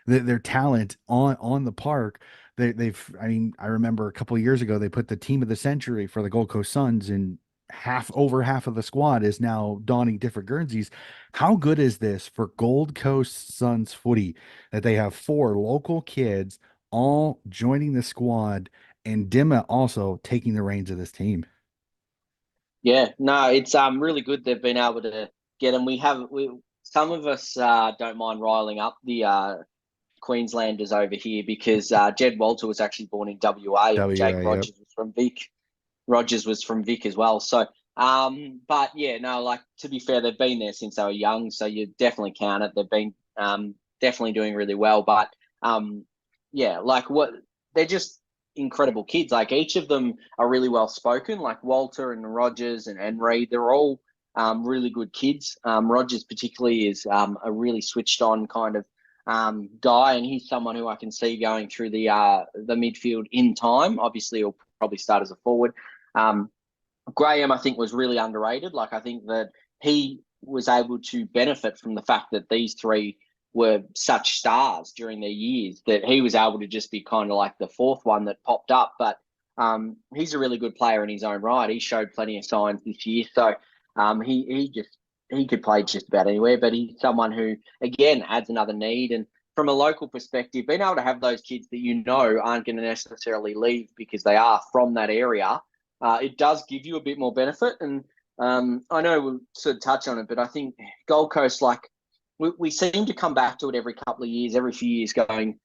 their talent on the park. I remember a couple of years ago, they put the team of the century for the Gold Coast Suns, and over half of the squad is now donning different jerseys. How good is this for Gold Coast Suns footy that they have four local kids all joining the squad and Dimma also taking the reins of this team? Yeah, no, it's really good they've been able to get them. Some of us don't mind riling up the Queenslanders over here because Jed Walter was actually born in WA. Jake Yep. Rogers was from Vic. Rogers was from Vic as well. So, but yeah, no, like to be fair, they've been there since they were young, so you definitely count it. They've been definitely doing really well, but yeah, like they're just incredible kids. Like each of them are really well spoken. Like Walter and Rogers and Reid, they're all really good kids. Rogers particularly is a really switched on kind of guy, and he's someone who I can see going through the midfield in time. Obviously, he'll probably start as a forward. Graham, I think, was really underrated. Like I think that he was able to benefit from the fact that these three were such stars during their years that he was able to just be kind of like the fourth one that popped up. But he's a really good player in his own right. He showed plenty of signs this year. So he could play just about anywhere, but he's someone who, again, adds another need. And from a local perspective, being able to have those kids that you know aren't going to necessarily leave because they are from that area, it does give you a bit more benefit. And I know we'll sort of touch on it, but I think Gold Coast, like, we seem to come back to it every couple of years, every few years going,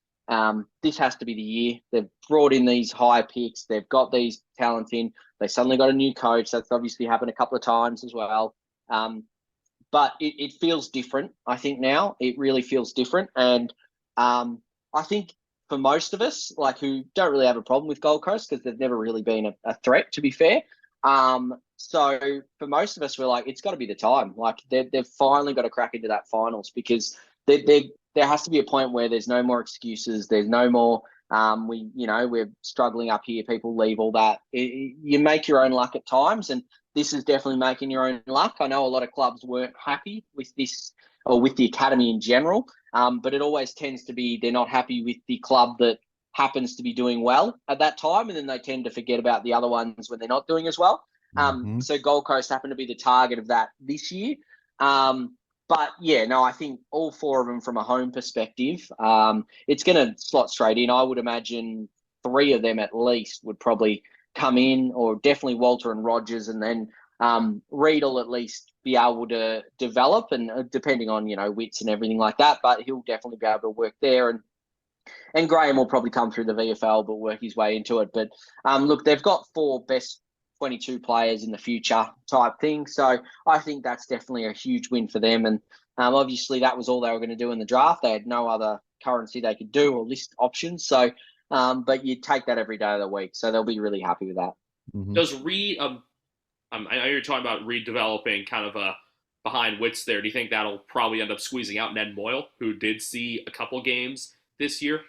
this has to be the year. They've brought in these high picks. They've got these talents in. They suddenly got a new coach. That's obviously happened a couple of times as well. But it feels different, I think, now. It really feels different. And I think for most of us, like who don't really have a problem with Gold Coast because they've never really been a threat, to be fair. So for most of us, we're like, it's got to be the time. Like they've finally got to crack into that finals because there has to be a point where there's no more excuses. There's no more. We're struggling up here. People leave all that. You make your own luck at times, and this is definitely making your own luck. I know a lot of clubs weren't happy with this or with the academy in general, but it always tends to be they're not happy with the club that happens to be doing well at that time, and then they tend to forget about the other ones when they're not doing as well. So Gold Coast happened to be the target of that this year. But yeah, no, I think all four of them from a home perspective, it's going to slot straight in. I would imagine three of them at least would probably come in, or definitely Walter and Rogers, and then Reed will at least be able to develop, and depending on wits and everything like that. But he'll definitely be able to work there, and Graham will probably come through the VFL but work his way into it. But look, they've got four best 22 players in the future type thing. So I think that's definitely a huge win for them. And obviously that was all they were going to do in the draft. They had no other currency they could do or list options. So, but you take that every day of the week. So they'll be really happy with that. Does Reed, I know you're talking about Reed developing kind of a behind Wits there. Do you think that'll probably end up squeezing out Ned Moyle, who did see a couple games this year?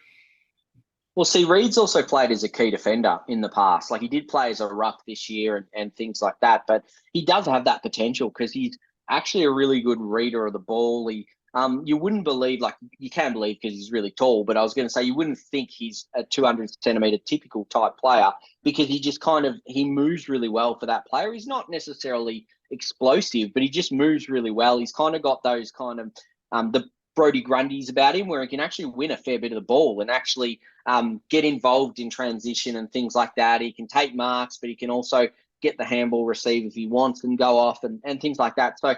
Well, see, Reed's also played as a key defender in the past. Like he did play as a ruck this year and things like that. But he does have that potential because he's actually a really good reader of the ball. You wouldn't believe, like you can believe because he's really tall, but I was going to say you wouldn't think he's a 200 centimeter typical type player because he just he moves really well for that player. He's not necessarily explosive, but he just moves really well. He's kind of got those kind of the Brody Grundys about him where he can actually win a fair bit of the ball and actually get involved in transition and things like that. He can take marks, but he can also get the handball receive if he wants and go off and things like that. So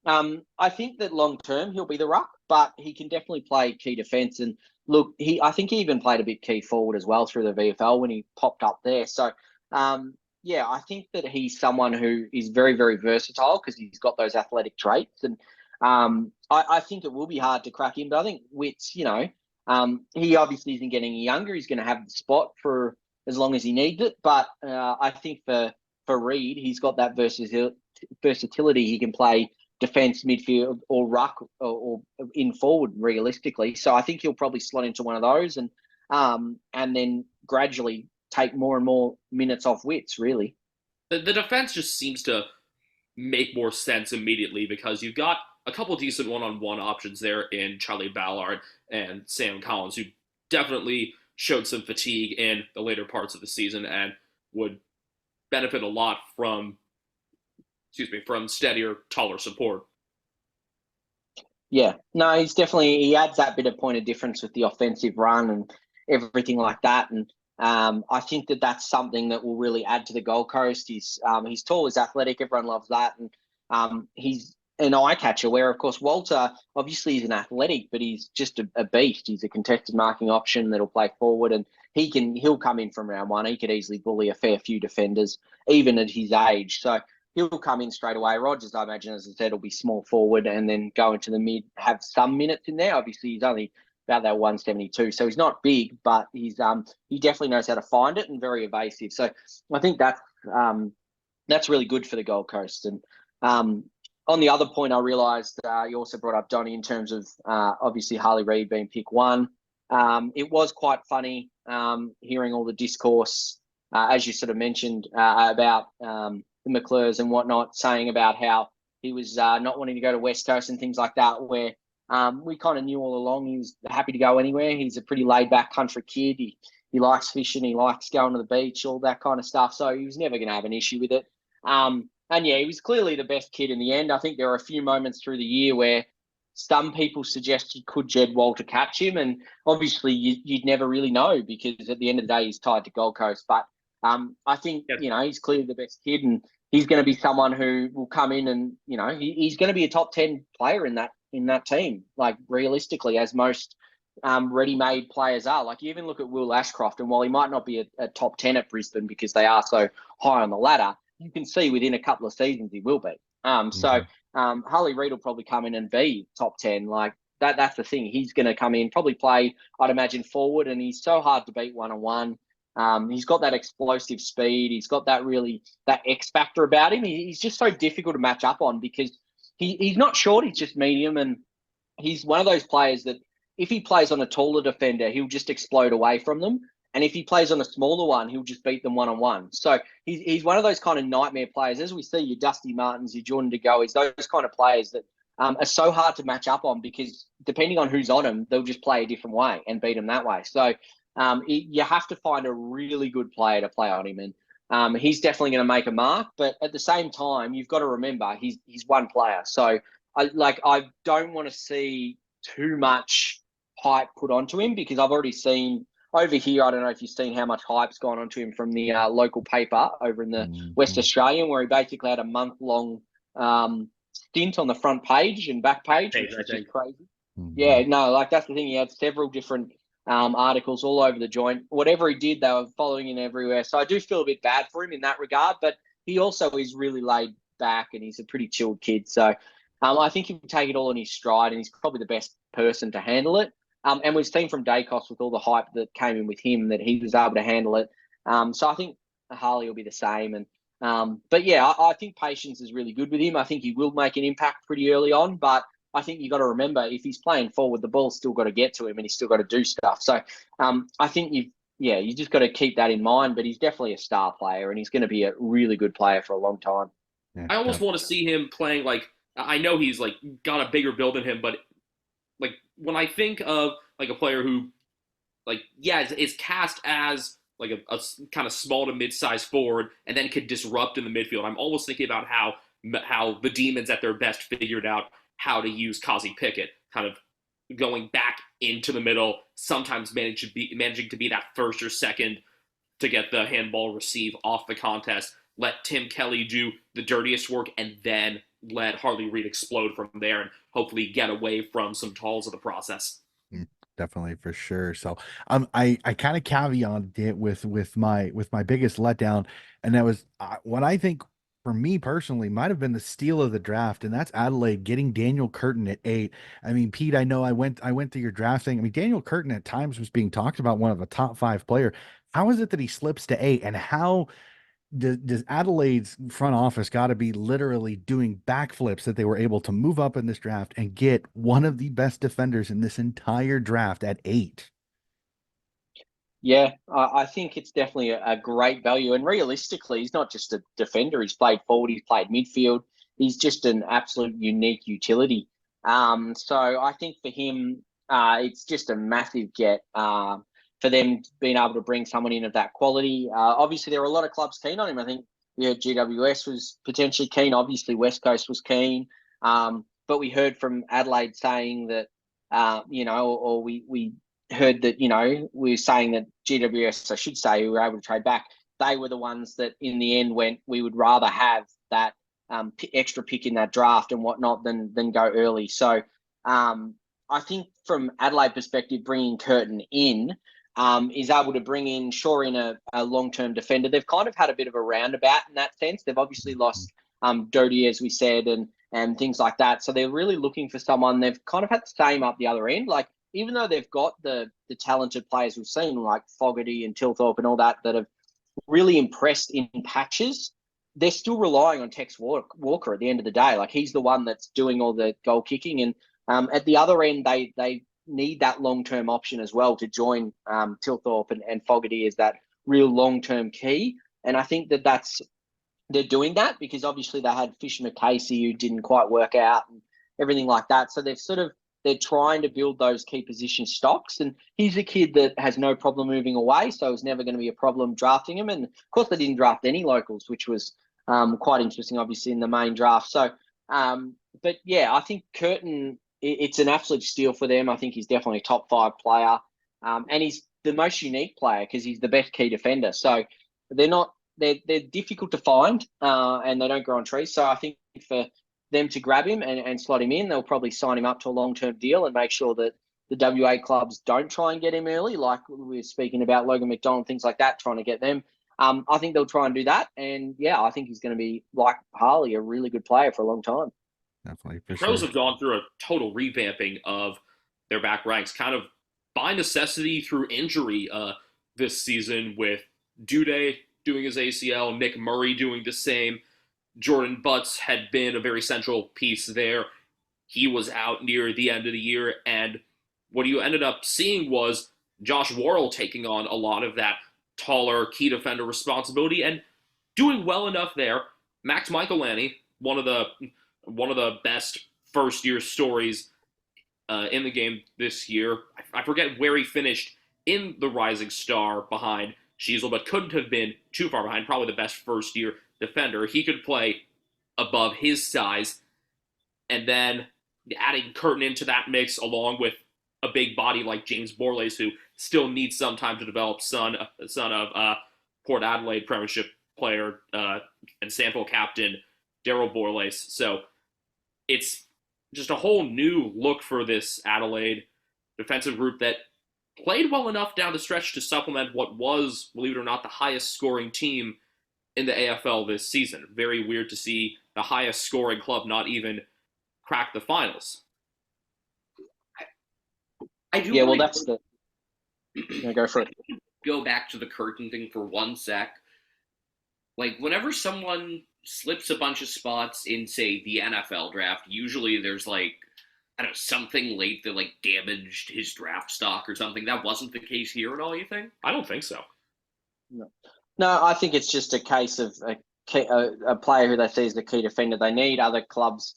I think that long term he'll be the ruck, but he can definitely play key defence. And look, I think he even played a bit key forward as well through the VFL when he popped up there. So yeah, I think that he's someone who is very, very versatile because he's got those athletic traits. And I think it will be hard to crack him, but I think Wits, he obviously isn't getting any younger. He's going to have the spot for as long as he needs it. But I think for Reed, he's got that versatility. He can play defence, midfield, or ruck, or in forward realistically. So I think he'll probably slot into one of those, and then gradually take more and more minutes off Wits. Really, the defense just seems to make more sense immediately because you've got a couple decent one-on-one options there in Charlie Ballard and Sam Collins, who definitely showed some fatigue in the later parts of the season and would benefit a lot from steadier, taller support. Yeah, no, he adds that bit of point of difference with the offensive run and everything like that. And I think that that's something that will really add to the Gold Coast. He's tall, he's athletic, everyone loves that. And he's an eye catcher where, of course, Walter obviously is an athletic, but he's just a beast. He's a contested marking option that'll play forward, and he'll come in from round one. He could easily bully a fair few defenders, even at his age. So he'll come in straight away. Rogers, I imagine, as I said, will be small forward and then go into the mid, have some minutes in there. Obviously, he's only about that 172, so he's not big, but he definitely knows how to find it and very evasive. So I think that's really good for the Gold Coast. And on the other point, I realised you also brought up Donny in terms of obviously Harley Reid being pick one. It was quite funny hearing all the discourse, as you sort of mentioned, about the McClures and whatnot, saying about how he was not wanting to go to West Coast and things like that, where we kind of knew all along he was happy to go anywhere. He's a pretty laid-back country kid. He likes fishing. He likes going to the beach, all that kind of stuff. So he was never going to have an issue with it. And yeah, he was clearly the best kid in the end. I think there were a few moments through the year where some people suggested could Jed Walter catch him, and obviously you'd never really know because at the end of the day he's tied to Gold Coast. But I think he's clearly the best kid, and he's going to be someone who will come in and he's going to be a top 10 player in that team. Like realistically, as most ready-made players are. Like you even look at Will Ashcroft, and while he might not be a top 10 at Brisbane because they are so high on the ladder, you can see within a couple of seasons he will be. So Harley Reid will probably come in and be top 10. Like that's the thing. He's going to come in, probably play, I'd imagine, forward, and he's so hard to beat one-on-one. He's got that explosive speed. He's got that X factor about him. He's just so difficult to match up on because he's not short. He's just medium, and he's one of those players that if he plays on a taller defender, he'll just explode away from them. And if he plays on a smaller one, he'll just beat them one-on-one. So he's one of those kind of nightmare players. As we see, your Dusty Martins, your Jordan De Goey's, those kind of players that are so hard to match up on because depending on who's on them, they'll just play a different way and beat them that way. So you have to find a really good player to play on him. And he's definitely going to make a mark. But at the same time, you've got to remember he's one player. So I don't want to see too much hype put onto him because I've already seen over here. I don't know if you've seen how much hype's gone onto him from the local paper over in the West Australian, where he basically had a month-long stint on the front page and back page, which is just crazy. Yeah, no, like that's the thing. He had several different articles all over the joint. Whatever he did, they were following him everywhere. So I do feel a bit bad for him in that regard, but he also is really laid back and he's a pretty chilled kid. So I think he can take it all in his stride and he's probably the best person to handle it. And we've seen from Dacos with all the hype that came in with him that he was able to handle it. So I think Harley will be the same. And but yeah, I think patience is really good with him. I think he will make an impact pretty early on, but I think you got to remember if he's playing forward, the ball's still got to get to him and he's still got to do stuff. So I think you just got to keep that in mind. But he's definitely a star player and he's going to be a really good player for a long time. Yeah, I almost want to see him playing like I know he's like got a bigger build than him, but like when I think of like a player who like is cast as like a kind of small to mid-sized forward and then could disrupt in the midfield, I'm almost thinking about how the Demons at their best figured out how to use Kazi Pickett, kind of going back into the middle, sometimes managing to be that first or second to get the handball receive off the contest, let Tim Kelly do the dirtiest work, and then let Harley Reid explode from there and hopefully get away from some talls of the process. Definitely, for sure. So I kind of caveated it with my biggest letdown, and that was what I think for me personally might have been the steal of the draft, and that's Adelaide getting Daniel Curtin at 8. I mean, Pete, I know I went through your draft thing. I mean, Daniel Curtin at times was being talked about one of a top 5 player. How is it that he slips to 8, and how does Adelaide's front office got to be literally doing backflips that they were able to move up in this draft and get one of the best defenders in this entire draft at 8? Yeah, I think it's definitely a great value. And realistically, he's not just a defender. He's played forward. He's played midfield. He's just an absolute unique utility. So I think for him, it's just a massive get for them being able to bring someone in of that quality. Obviously, there were a lot of clubs keen on him. I think GWS was potentially keen. Obviously, West Coast was keen. But we heard from Adelaide saying that, or we heard that, we were saying that GWS, I should say, who were able to trade back, they were the ones that in the end went, we would rather have that extra pick in that draft and whatnot than go early. So I think from Adelaide perspective, bringing Curtin in is able to bring in a long-term defender. They've kind of had a bit of a roundabout in that sense. They've obviously lost Doty, as we said, and things like that. So they're really looking for someone. They've kind of had the same up the other end. Like, even though they've got the talented players we've seen, like Fogarty and Tilthorpe and all that have really impressed in patches, they're still relying on Tex Walker at the end of the day. Like, he's the one that's doing all the goal kicking. And at the other end, they need that long-term option as well to join Tilthorpe and Fogarty as that real long-term key. And I think they're doing that because obviously they had Fisher McCasey who didn't quite work out and everything like that. So they're trying to build those key position stocks. And he's a kid that has no problem moving away, so it's never going to be a problem drafting him. And of course, they didn't draft any locals, which was quite interesting, obviously, in the main draft. So, but yeah, I think Curtin, it's an absolute steal for them. I think he's definitely a top 5 player. And he's the most unique player because he's the best key defender. So they're difficult to find and they don't grow on trees. So I think for them to grab him and slot him in, they'll probably sign him up to a long-term deal and make sure that the WA clubs don't try and get him early, like we were speaking about Logan McDonald, things like that, trying to get them. I think they'll try and do that. And yeah, I think he's going to be, like Harley, a really good player for a long time. Definitely. The Pros have gone through a total revamping of their back ranks, kind of by necessity through injury this season, with Duday doing his ACL, Nick Murray doing the same. Jordan Butts had been a very central piece there. He was out near the end of the year, and what you ended up seeing was Josh Worrell taking on a lot of that taller key defender responsibility and doing well enough there. Max Michaelani, one of the best first year stories in the game this year. I forget where he finished in the Rising Star behind Sheasel, but couldn't have been too far behind. Probably the best first year defender. He could play above his size, and then adding Curtin into that mix along with a big body like James Borlase, who still needs some time to develop, son of Port Adelaide Premiership player and sample captain Daryl Borlase. So it's just a whole new look for this Adelaide defensive group that played well enough down the stretch to supplement what was, believe it or not, the highest scoring team in the AFL this season. Very weird to see the highest scoring club not even crack the finals. I do. Yeah, well, that's the. Go for it. Go back to the Curtin thing for 1 sec. Like, whenever someone slips a bunch of spots in, say, the NFL draft, usually there's like, I don't know, something late that like damaged his draft stock or something. That wasn't the case here at all, you think? I don't think so. No, I think it's just a case of a player who they see as the key defender. They need other clubs.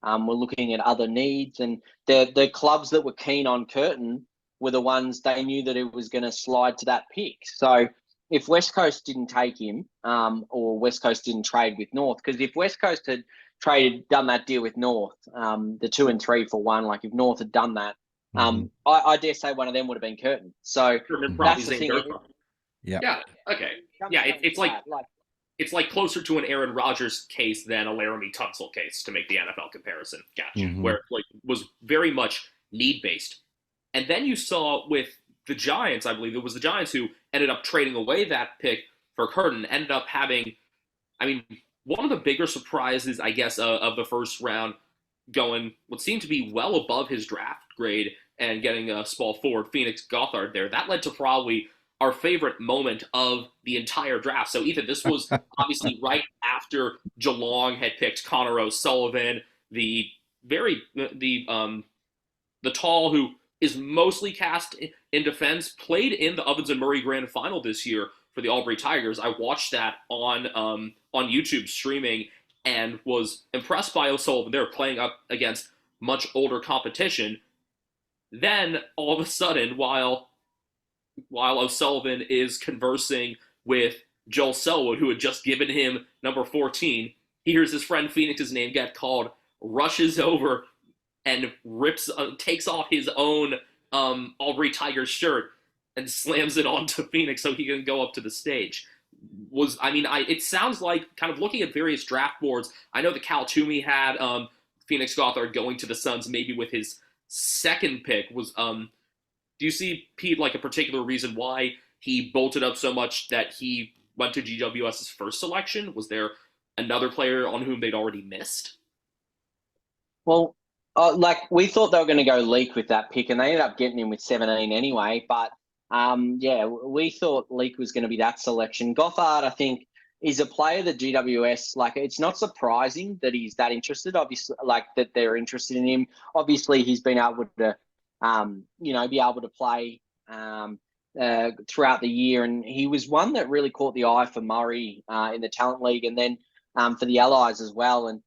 We're looking at other needs, and the clubs that were keen on Curtin were the ones they knew that it was going to slide to that pick. So if West Coast didn't take him, or West Coast didn't trade with North, because if West Coast had done that deal with North, the 2 and 3 for 1, like if North had done that, I dare say one of them would have been Curtin. So that's the thing. Yeah. Okay. Yeah. It's like closer to an Aaron Rodgers case than a Laramie Tunsil case, to make the NFL comparison. Gotcha. Where like was very much need based. And then you saw with the Giants, I believe it was the Giants who ended up trading away that pick for Curtin, ended up having, I mean, one of the bigger surprises, I guess, of the first round, going what seemed to be well above his draft grade and getting a small forward, Phoenix Gothard there. That led to probably our favorite moment of the entire draft. So Ethan, this was obviously right after Geelong had picked Connor O'Sullivan, the tall who is mostly cast in defense, played in the Ovens and Murray Grand Final this year for the Albury Tigers. I watched that on YouTube streaming and was impressed by O'Sullivan. They were playing up against much older competition. Then all of a sudden, while O'Sullivan is conversing with Joel Selwood, who had just given him number 14, he hears his friend Phoenix's name get called, rushes over and takes off his own Albury Tigers shirt and slams it onto Phoenix so he can go up to the stage. It sounds like, kind of looking at various draft boards, I know that Cal Toomey had Phoenix Gothard going to the Suns maybe with his second pick. Do you see, Pete, like a particular reason why he bolted up so much that he went to GWS's first selection? Was there another player on whom they'd already missed? Well, we thought they were going to go Leak with that pick, and they ended up getting him with 17 anyway. But we thought Leak was going to be that selection. Gothard, I think, is a player that GWS, like, it's not surprising that he's that interested. Obviously, like that they're interested in him. Obviously, he's been able to, be able to play throughout the year, and he was one that really caught the eye for Murray in the Talent League, and then for the Allies as well. And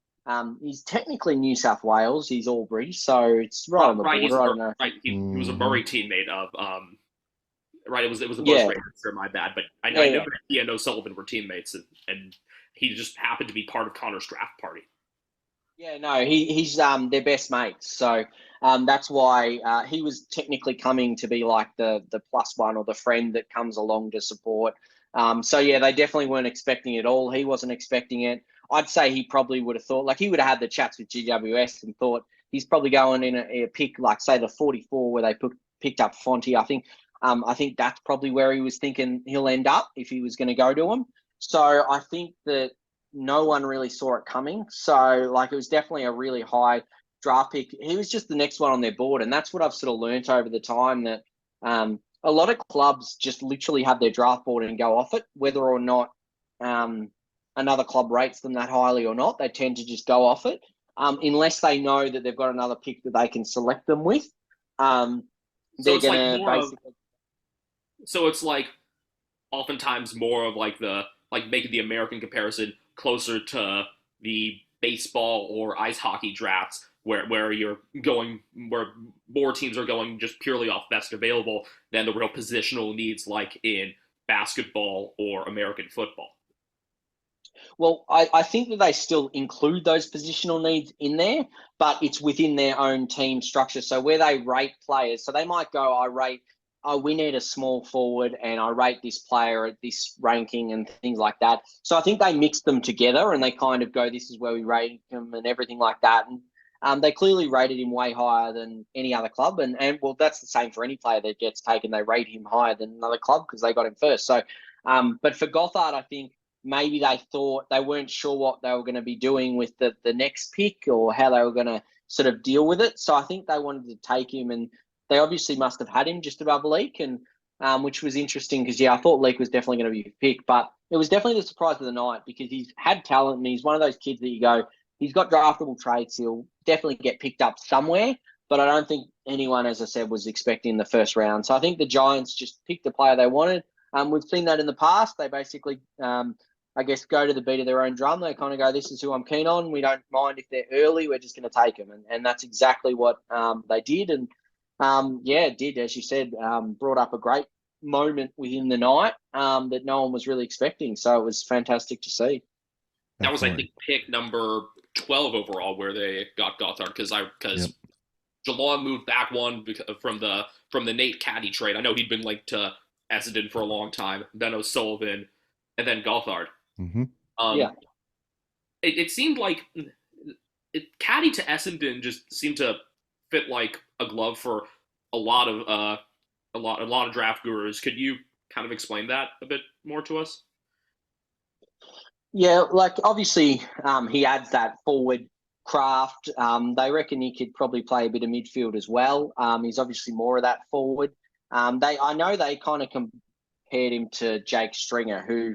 he's technically New South Wales. He's Albury, so it's right on the border. I don't know. Right, he was a Murray teammate of. Right, it was the Bush Raiders. My bad, but I know that he and O'Sullivan were teammates, and he just happened to be part of Connor's draft party. Yeah, no, he's their best mates, so that's why he was technically coming to be like the +1 or the friend that comes along to support. So yeah, they definitely weren't expecting it all. He wasn't expecting it. I'd say he probably would have thought, like, he would have had the chats with GWS and thought he's probably going in a pick, like, say, the 44 where they picked up Fonte. I think that's probably where he was thinking he'll end up if he was going to go to him. So I think that no one really saw it coming. So, like, it was definitely a really high draft pick, he was just the next one on their board. And that's what I've sort of learnt over the time, that a lot of clubs just literally have their draft board and go off it, whether or not another club rates them that highly or not. They tend to just go off it, unless they know that they've got another pick that they can select them with. So They're it's like going to more of, basically... so it's like oftentimes more of like the, like making the American comparison closer to the baseball or ice hockey drafts, where you're going, where more teams are going just purely off best available than the real positional needs like in basketball or American football. Well, I think that they still include those positional needs in there, but it's within their own team structure. So where they rate players, so they might go, we need a small forward and I rate this player at this ranking and things like that. So I think they mix them together and they kind of go, this is where we rate him and everything like that. And they clearly rated him way higher than any other club. And well, that's the same for any player that gets taken. They rate him higher than another club because they got him first. So, but for Gothard, I think maybe they thought they weren't sure what they were going to be doing with the next pick or how they were going to sort of deal with it. So I think they wanted to take him, and they obviously must have had him just above Leak, and which was interesting because, I thought Leak was definitely going to be picked, but it was definitely the surprise of the night because he's had talent and he's one of those kids that you go, he's got draftable traits. He'll definitely get picked up somewhere, but I don't think anyone, as I said, was expecting the first round. So I think the Giants just picked the player they wanted. We've seen that in the past. They basically, I guess, go to the beat of their own drum. They kind of go, this is who I'm keen on. We don't mind if they're early. We're just going to take them. And that's exactly what they did. And it did, as you said, brought up a great moment within the night that no one was really expecting. So it was fantastic to see. That was, I think, pick number 12 overall where they got Gothard because Geelong moved back one from the Nate Caddy trade. I know he'd been linked to Essendon for a long time, then O'Sullivan, and then Gothard. Mm-hmm. It seemed like Caddy to Essendon just seemed to fit like a glove for a lot of draft gurus. Could you kind of explain that a bit more to us? Yeah, like obviously he adds that forward craft. They reckon he could probably play a bit of midfield as well. He's obviously more of that forward. I know they kind of compared him to Jake Stringer, who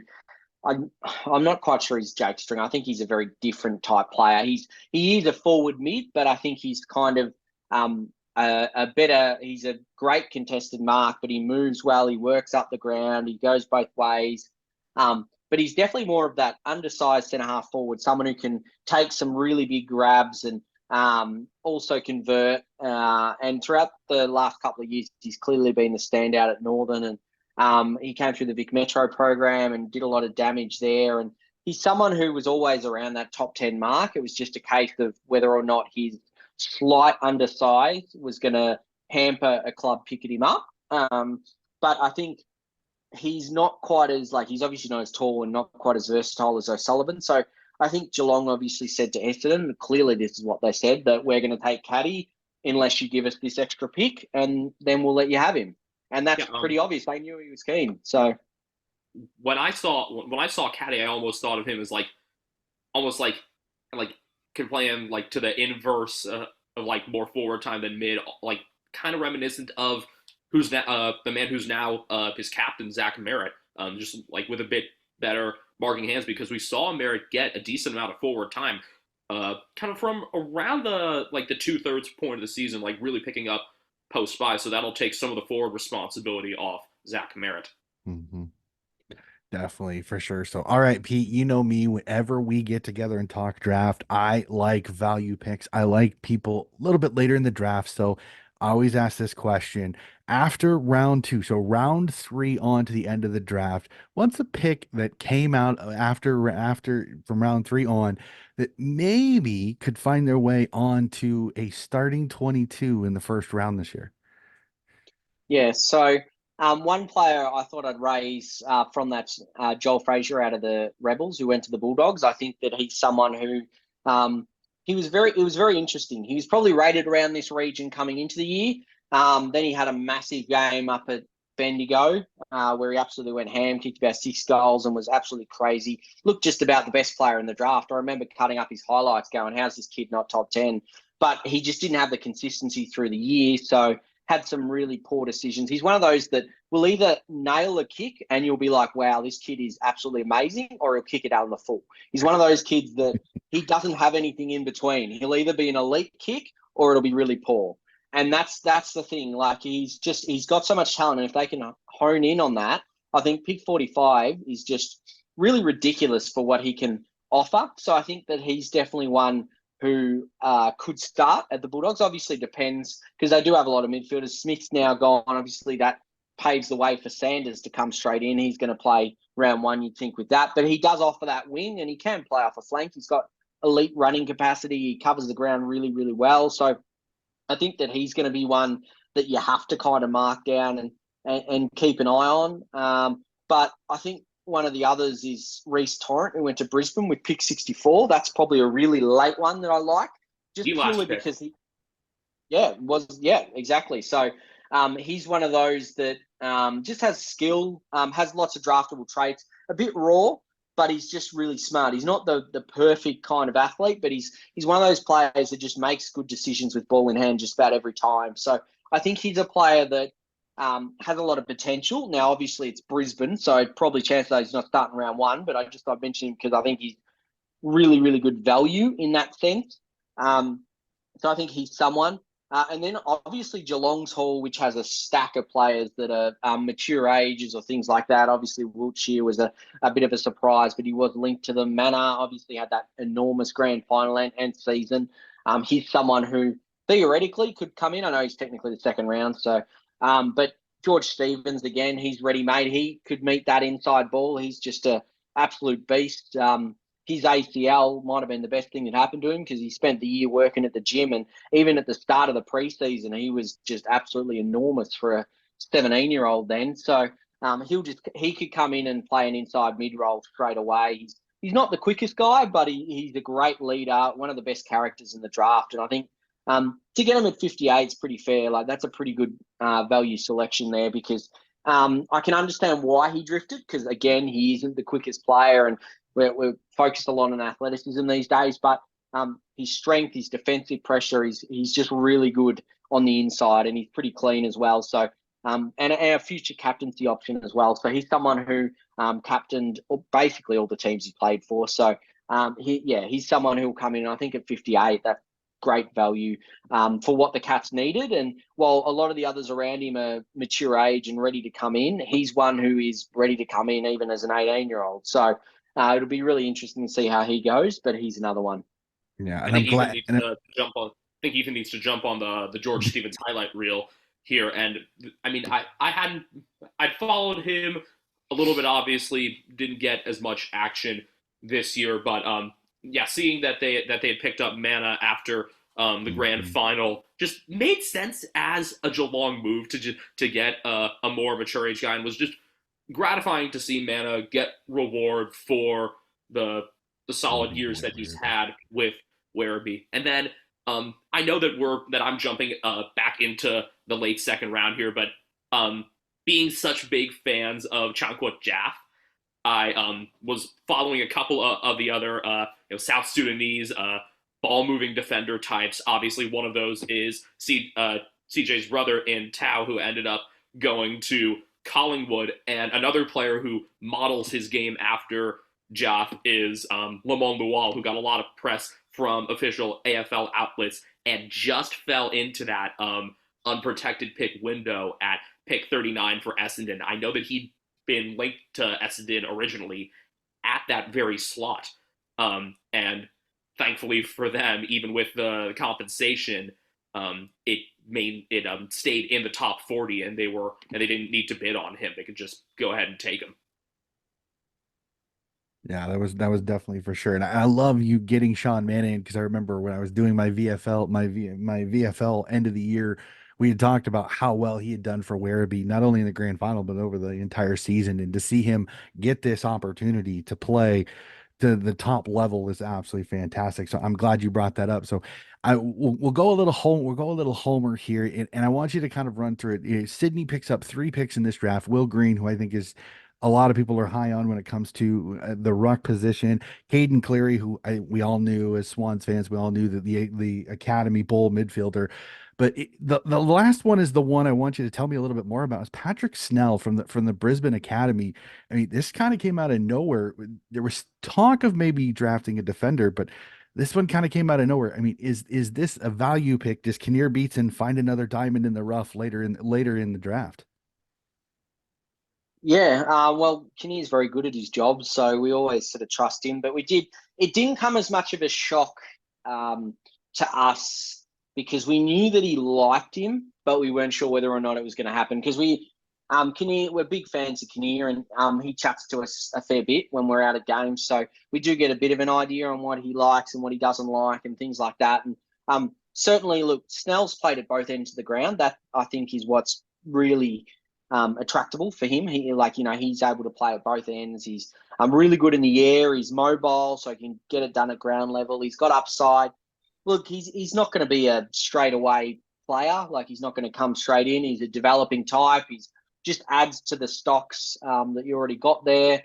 I'm not quite sure he's Jake Stringer. I think he's a very different type player. He is a forward mid, but I think he's kind of he's a great contested mark, but he moves well. He works up the ground. He goes both ways. But he's definitely more of that undersized centre-half forward, someone who can take some really big grabs and also convert. And throughout the last couple of years, he's clearly been the standout at Northern. And he came through the Vic Metro program and did a lot of damage there. And he's someone who was always around that top 10 mark. It was just a case of whether or not his slight undersize was going to hamper a club picking him up. But I think he's not quite as, he's obviously not as tall and not quite as versatile as O'Sullivan. So I think Geelong obviously said to Essendon, clearly this is what they said, that we're going to take Caddy unless you give us this extra pick, and then we'll let you have him. And that's pretty obvious. They knew he was keen. So when I saw Caddy, I almost thought of him as almost like can play him to the inverse of more forward time than mid, kind of reminiscent of the man who's now his captain, Zach Merritt, just with a bit better marking hands, because we saw Merritt get a decent amount of forward time, kind of from around the 2/3 point of the season, really picking up post by. So that'll take some of the forward responsibility off Zach Merritt. Mm-hmm. Definitely, for sure. So, all right, Pete, you know me, whenever we get together and talk draft, I like value picks. I like people a little bit later in the draft. So I always ask this question after round 2. So round 3 on to the end of the draft. What's a pick that came out after from round 3 on that maybe could find their way onto a starting 22 in the first round this year? Yeah, so one player I thought I'd raise from that Joel Frazier out of the Rebels, who went to the Bulldogs. I think that he's someone who it was very interesting. He was probably rated around this region coming into the year. Then he had a massive game up at Bendigo where he absolutely went ham, kicked about 6 goals and was absolutely crazy. Looked just about the best player in the draft. I remember cutting up his highlights going, how's this kid not top 10? but he just didn't have the consistency through the year. So had some really poor decisions. He's one of those that will either nail a kick and you'll be like, wow, this kid is absolutely amazing, or he'll kick it out in the full. He's one of those kids that he doesn't have anything in between. He'll either be an elite kick or it'll be really poor. And that's the thing. Like he's got so much talent. And if they can hone in on that, I think pick 45 is just really ridiculous for what he can offer. So I think that he's definitely one who could start at the Bulldogs. Obviously depends, because they do have a lot of midfielders. Smith's now gone. Obviously that paves the way for Sanders to come straight in. He's going to play round one, you'd think, with that. But he does offer that wing, and he can play off a flank. He's got elite running capacity. He covers the ground really, really well. So I think that he's going to be one that you have to kind of mark down and keep an eye on. But I think one of the others is Reece Torrent, who went to Brisbane with pick 64. That's probably a really late one that I like, just purely because exactly. So he's one of those that just has skill, has lots of draftable traits, a bit raw, but he's just really smart. He's not the perfect kind of athlete, but he's one of those players that just makes good decisions with ball in hand just about every time. So I think he's a player that has a lot of potential. Now, obviously, it's Brisbane, so probably chance that he's not starting round one, but I just thought I'd mention him because I think he's really, really good value in that sense. So I think he's someone. And then obviously Geelong's Hall, which has a stack of players that are mature ages or things like that. Obviously Wiltshire was a bit of a surprise, but he was linked to them. Manor obviously had that enormous grand final and season. He's someone who theoretically could come in. I know he's technically the second round. So, but George Stevens, again, he's ready-made. He could meet that inside ball. He's just an absolute beast. His ACL might have been the best thing that happened to him because he spent the year working at the gym, and even at the start of the preseason, he was just absolutely enormous for a 17-year-old then. So he could come in and play an inside mid role straight away. He's not the quickest guy, but he's a great leader, one of the best characters in the draft, and I think to get him at 58 is pretty fair. Like that's a pretty good value selection there because I can understand why he drifted because again he isn't the quickest player and we're focused a lot on athleticism these days, but his strength, his defensive pressure, he's just really good on the inside, and he's pretty clean as well. So, and a future captaincy option as well. So he's someone who captained basically all the teams he played for. So he's someone who will come in. I think at 58, that's great value for what the Cats needed. And while a lot of the others around him are mature age and ready to come in, he's one who is ready to come in even as an 18-year-old. So. It'll be really interesting to see how he goes, but he's another one. Yeah, and I'm glad. I think Ethan needs to jump on the George Stevens highlight reel here. And I mean, I'd followed him a little bit. Obviously, didn't get as much action this year, but seeing that they had picked up Mana after the grand final just made sense as a Geelong move to get a more mature age guy, and was just gratifying to see Mana get reward for the solid years that he's had with Werribee. And then I know that I'm jumping back into the late second round here, but being such big fans of Changkut Jaff, I was following a couple of the other South Sudanese ball moving defender types. Obviously, one of those is CJ's brother in Tao, who ended up going to Collingwood, and another player who models his game after Jaff is Lamont Lual, who got a lot of press from official AFL outlets and just fell into that unprotected pick window at pick 39 for Essendon. I know that he'd been linked to Essendon originally at that very slot, and thankfully for them, even with the compensation, it stayed in the top 40, and they didn't need to bid on him. They could just go ahead and take him. Yeah, that was definitely for sure. And I love you getting Sean Mannion because I remember when I was doing my VFL, my VFL end of the year, we had talked about how well he had done for Werribee, not only in the grand final, but over the entire season. And to see him get this opportunity to play to the top level is absolutely fantastic. So I'm glad you brought that up. So we'll go a little homer here, and I want you to kind of run through it. Sydney picks up 3 picks in this draft. Will Green, who I think is a lot of people are high on when it comes to the ruck position. Caden Cleary, who we all knew as Swans fans, we all knew that the Academy Bowl midfielder. But the last one is the one I want you to tell me a little bit more about. Is Patrick Snell from the Brisbane Academy. I mean, this kind of came out of nowhere. There was talk of maybe drafting a defender, but this one kind of came out of nowhere. I mean, is this a value pick? Does Kinnear Beatson find another diamond in the rough later in the draft? Yeah, well, Kinnear's very good at his job, so we always sort of trust him. But it didn't come as much of a shock to us because we knew that he liked him, but we weren't sure whether or not it was going to happen because Kinnear, we're big fans of Kinnear, and he chats to us a fair bit when we're out at games, so we do get a bit of an idea on what he likes and what he doesn't like and things like that. And certainly, look, Snell's played at both ends of the ground. That I think is what's really attractable for him. He's able to play at both ends. He's really good in the air. He's mobile, so he can get it done at ground level. He's got upside. Look, he's not going to be a straightaway player. Like, he's not going to come straight in. He's a developing type. He's just adds to the stocks that you already got there.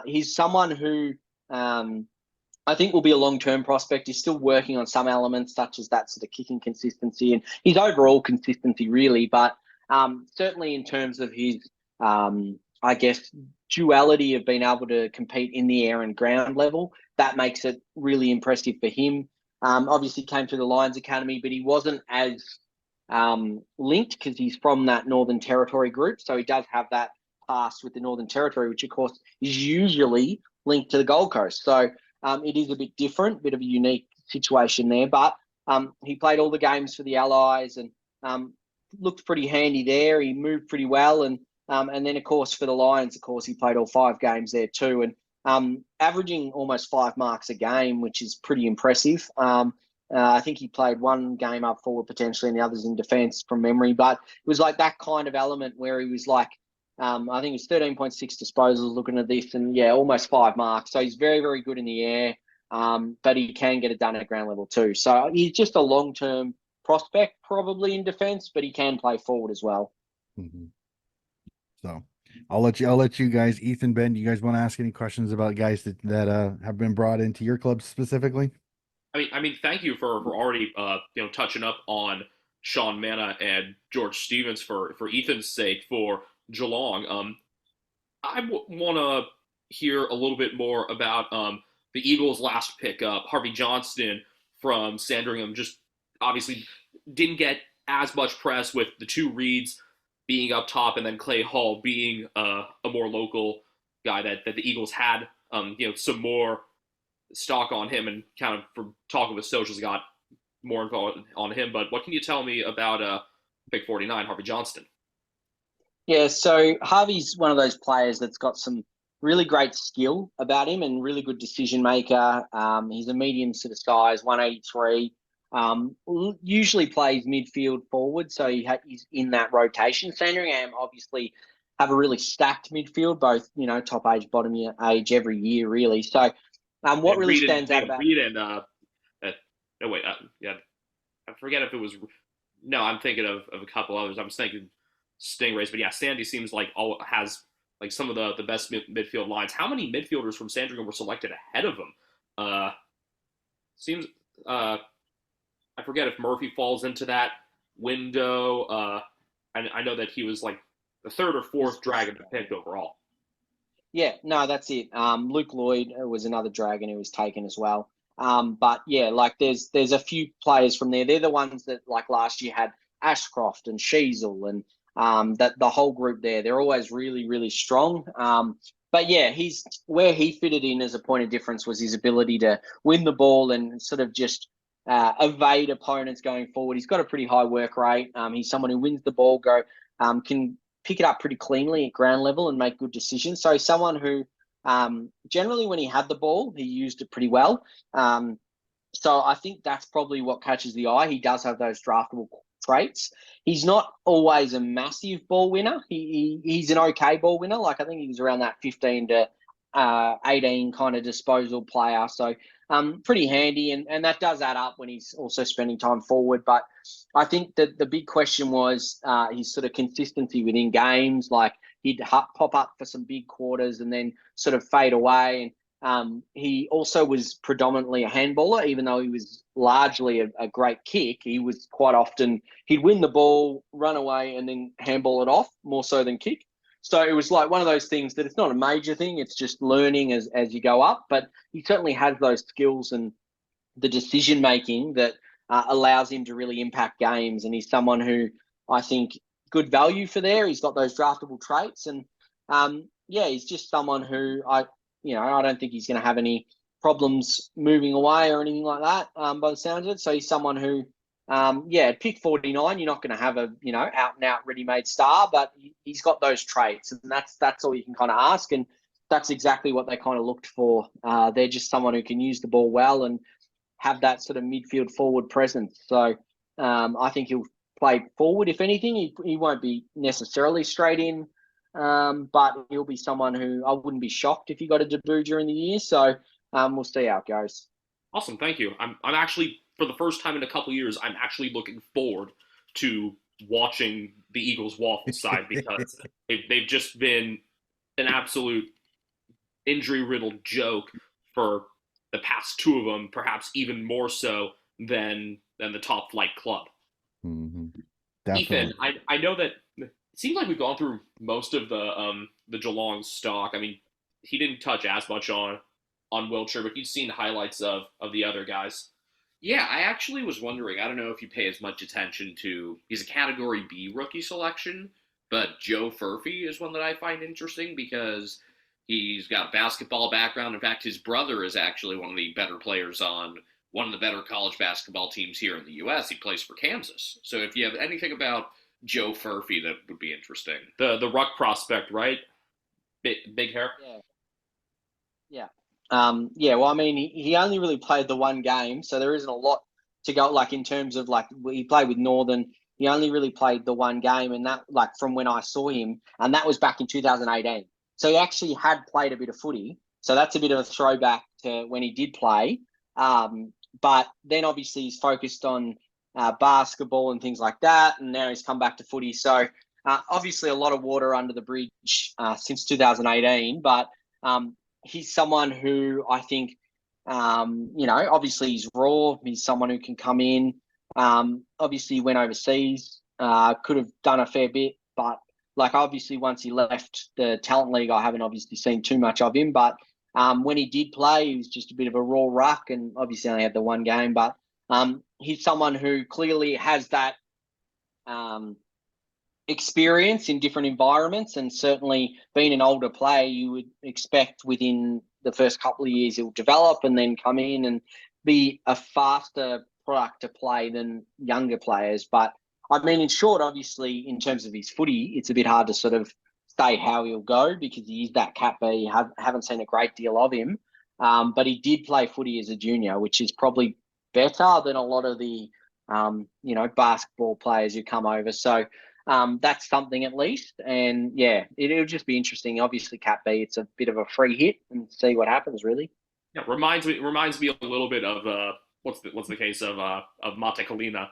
He's someone who I think will be a long-term prospect. He's still working on some elements, such as that sort of kicking consistency and his overall consistency, really. But certainly in terms of his, I guess, duality of being able to compete in the air and ground level, that makes it really impressive for him. Obviously came through the Lions Academy, but he wasn't as linked because he's from that Northern Territory group. So he does have that past with the Northern Territory, which of course is usually linked to the Gold Coast. So it is a bit different, bit of a unique situation there. But he played all the games for the Allies and looked pretty handy there. He moved pretty well. And then, of course, for the Lions, of course, he played all 5 games there too. And averaging almost 5 marks a game, which is pretty impressive. I think he played 1 game up forward potentially and the others in defence from memory. But it was like that kind of element where he was like, I think it was 13.6 disposals looking at this and, yeah, almost 5 marks. So he's very, very good in the air, but he can get it done at ground level too. So he's just a long-term prospect probably in defence, but he can play forward as well. Mm-hmm. So I'll let you guys, Ethan, Ben, do you guys want to ask any questions about guys that have been brought into your club specifically? I mean, thank you for already touching up on Sean Manna and George Stevens for Ethan's sake for Geelong. I want to hear a little bit more about the Eagles' last pickup, Harvey Johnston from Sandringham. Just obviously didn't get as much press with the 2 Reeds being up top and then Clay Hall being a more local guy that the Eagles had some more stock on him and kind of from talking with socials got more info on him. But what can you tell me about pick 49, Harvey Johnston? Yeah, so Harvey's one of those players that's got some really great skill about him and really good decision maker. He's a medium sort of size, 183. Usually plays midfield forward, so he's in that rotation. Sandringham obviously have a really stacked midfield, both top age, bottom age every year, really. So what really stands out about Reed and I forget if it was. No, I'm thinking of a couple others. I was thinking Stingrays, but yeah, Sandy seems like has like some of the best midfield lines. How many midfielders from Sandringham were selected ahead of him? Seems I forget if Murphy falls into that window. I know that he was like the 3rd or 4th Dragon to pick overall. Yeah, no, that's it. Luke Lloyd was another Dragon who was taken as well. But yeah, like there's a few players from there. They're the ones that like last year had Ashcroft and Sheasel and that the whole group there. They're always really, really strong. But yeah, where he fitted in as a point of difference was his ability to win the ball and sort of just evade opponents going forward. He's got a pretty high work rate. He's someone who wins the ball, can pick it up pretty cleanly at ground level and make good decisions. So he's someone who generally when he had the ball, he used it pretty well. So I think that's probably what catches the eye. He does have those draftable traits. He's not always a massive ball winner. He's an okay ball winner. Like I think he was around that 15 to 18 kind of disposal player. So pretty handy, and that does add up when he's also spending time forward. But I think that the big question was his sort of consistency within games. Like he'd pop up for some big quarters and then sort of fade away. And he also was predominantly a handballer, even though he was largely a great kick. He was quite often, he'd win the ball, run away, and then handball it off more so than kick. So it was like one of those things that it's not a major thing. It's just learning as you go up. But he certainly has those skills and the decision making that allows him to really impact games. And he's someone who I think good value for there. He's got those draftable traits, and he's just someone who I don't think he's going to have any problems moving away or anything like that. By the sounds of it, so he's someone who. At pick 49, you're not going to have a out and out ready-made star, but he's got those traits, and that's all you can kind of ask, and that's exactly what they kind of looked for. They're just someone who can use the ball well and have that sort of midfield forward presence. So I think he'll play forward. If anything, he won't be necessarily straight in, but he'll be someone who I wouldn't be shocked if he got a debut during the year. So we'll see how it goes. Awesome, thank you. I'm actually, for the first time in a couple years, I'm actually looking forward to watching the Eagles waffle side because they've just been an absolute injury-riddled joke for the past two of them, perhaps even more so than the top flight club. Mm-hmm. Ethan, I know that it seems like we've gone through most of the Geelong stock. I mean, he didn't touch as much on Wiltshire, but you've seen highlights of the other guys. Yeah, I actually was wondering, I don't know if you pay as much attention to, he's a Category B rookie selection, but Joe Furphy is one that I find interesting because he's got a basketball background. In fact, his brother is actually one of the better players on one of the better college basketball teams here in the U.S. He plays for Kansas. So if you have anything about Joe Furphy, that would be interesting. The ruck prospect, right? Big hair? Yeah. Well, I mean, he only really played the one game, so there isn't a lot to go, like, in terms of, like, he played with Northern. He only really played the one game, and that, like, from when I saw him, and that was back in 2018. So he actually had played a bit of footy. So that's a bit of a throwback to when he did play. But then obviously he's focused on basketball and things like that, and now he's come back to footy. So obviously a lot of water under the bridge since 2018, but he's someone who I think, obviously he's raw. He's someone who can come in. Obviously he went overseas, could have done a fair bit, but like obviously once he left the talent league, I haven't obviously seen too much of him, but when he did play, he was just a bit of a raw ruck, and obviously only had the one game, but he's someone who clearly has that experience in different environments, and certainly being an older player, you would expect within the first couple of years he'll develop and then come in and be a faster product to play than younger players. But I mean, in short, obviously, in terms of his footy, it's a bit hard to sort of say how he'll go because he is that Cat B. Haven't seen a great deal of him, but he did play footy as a junior, which is probably better than a lot of the basketball players who come over. So that's something at least. And yeah, it'll just be interesting. Obviously, Cat B, it's a bit of a free hit and see what happens. Really. Yeah, reminds me a little bit of what's the case of Mate Kalina,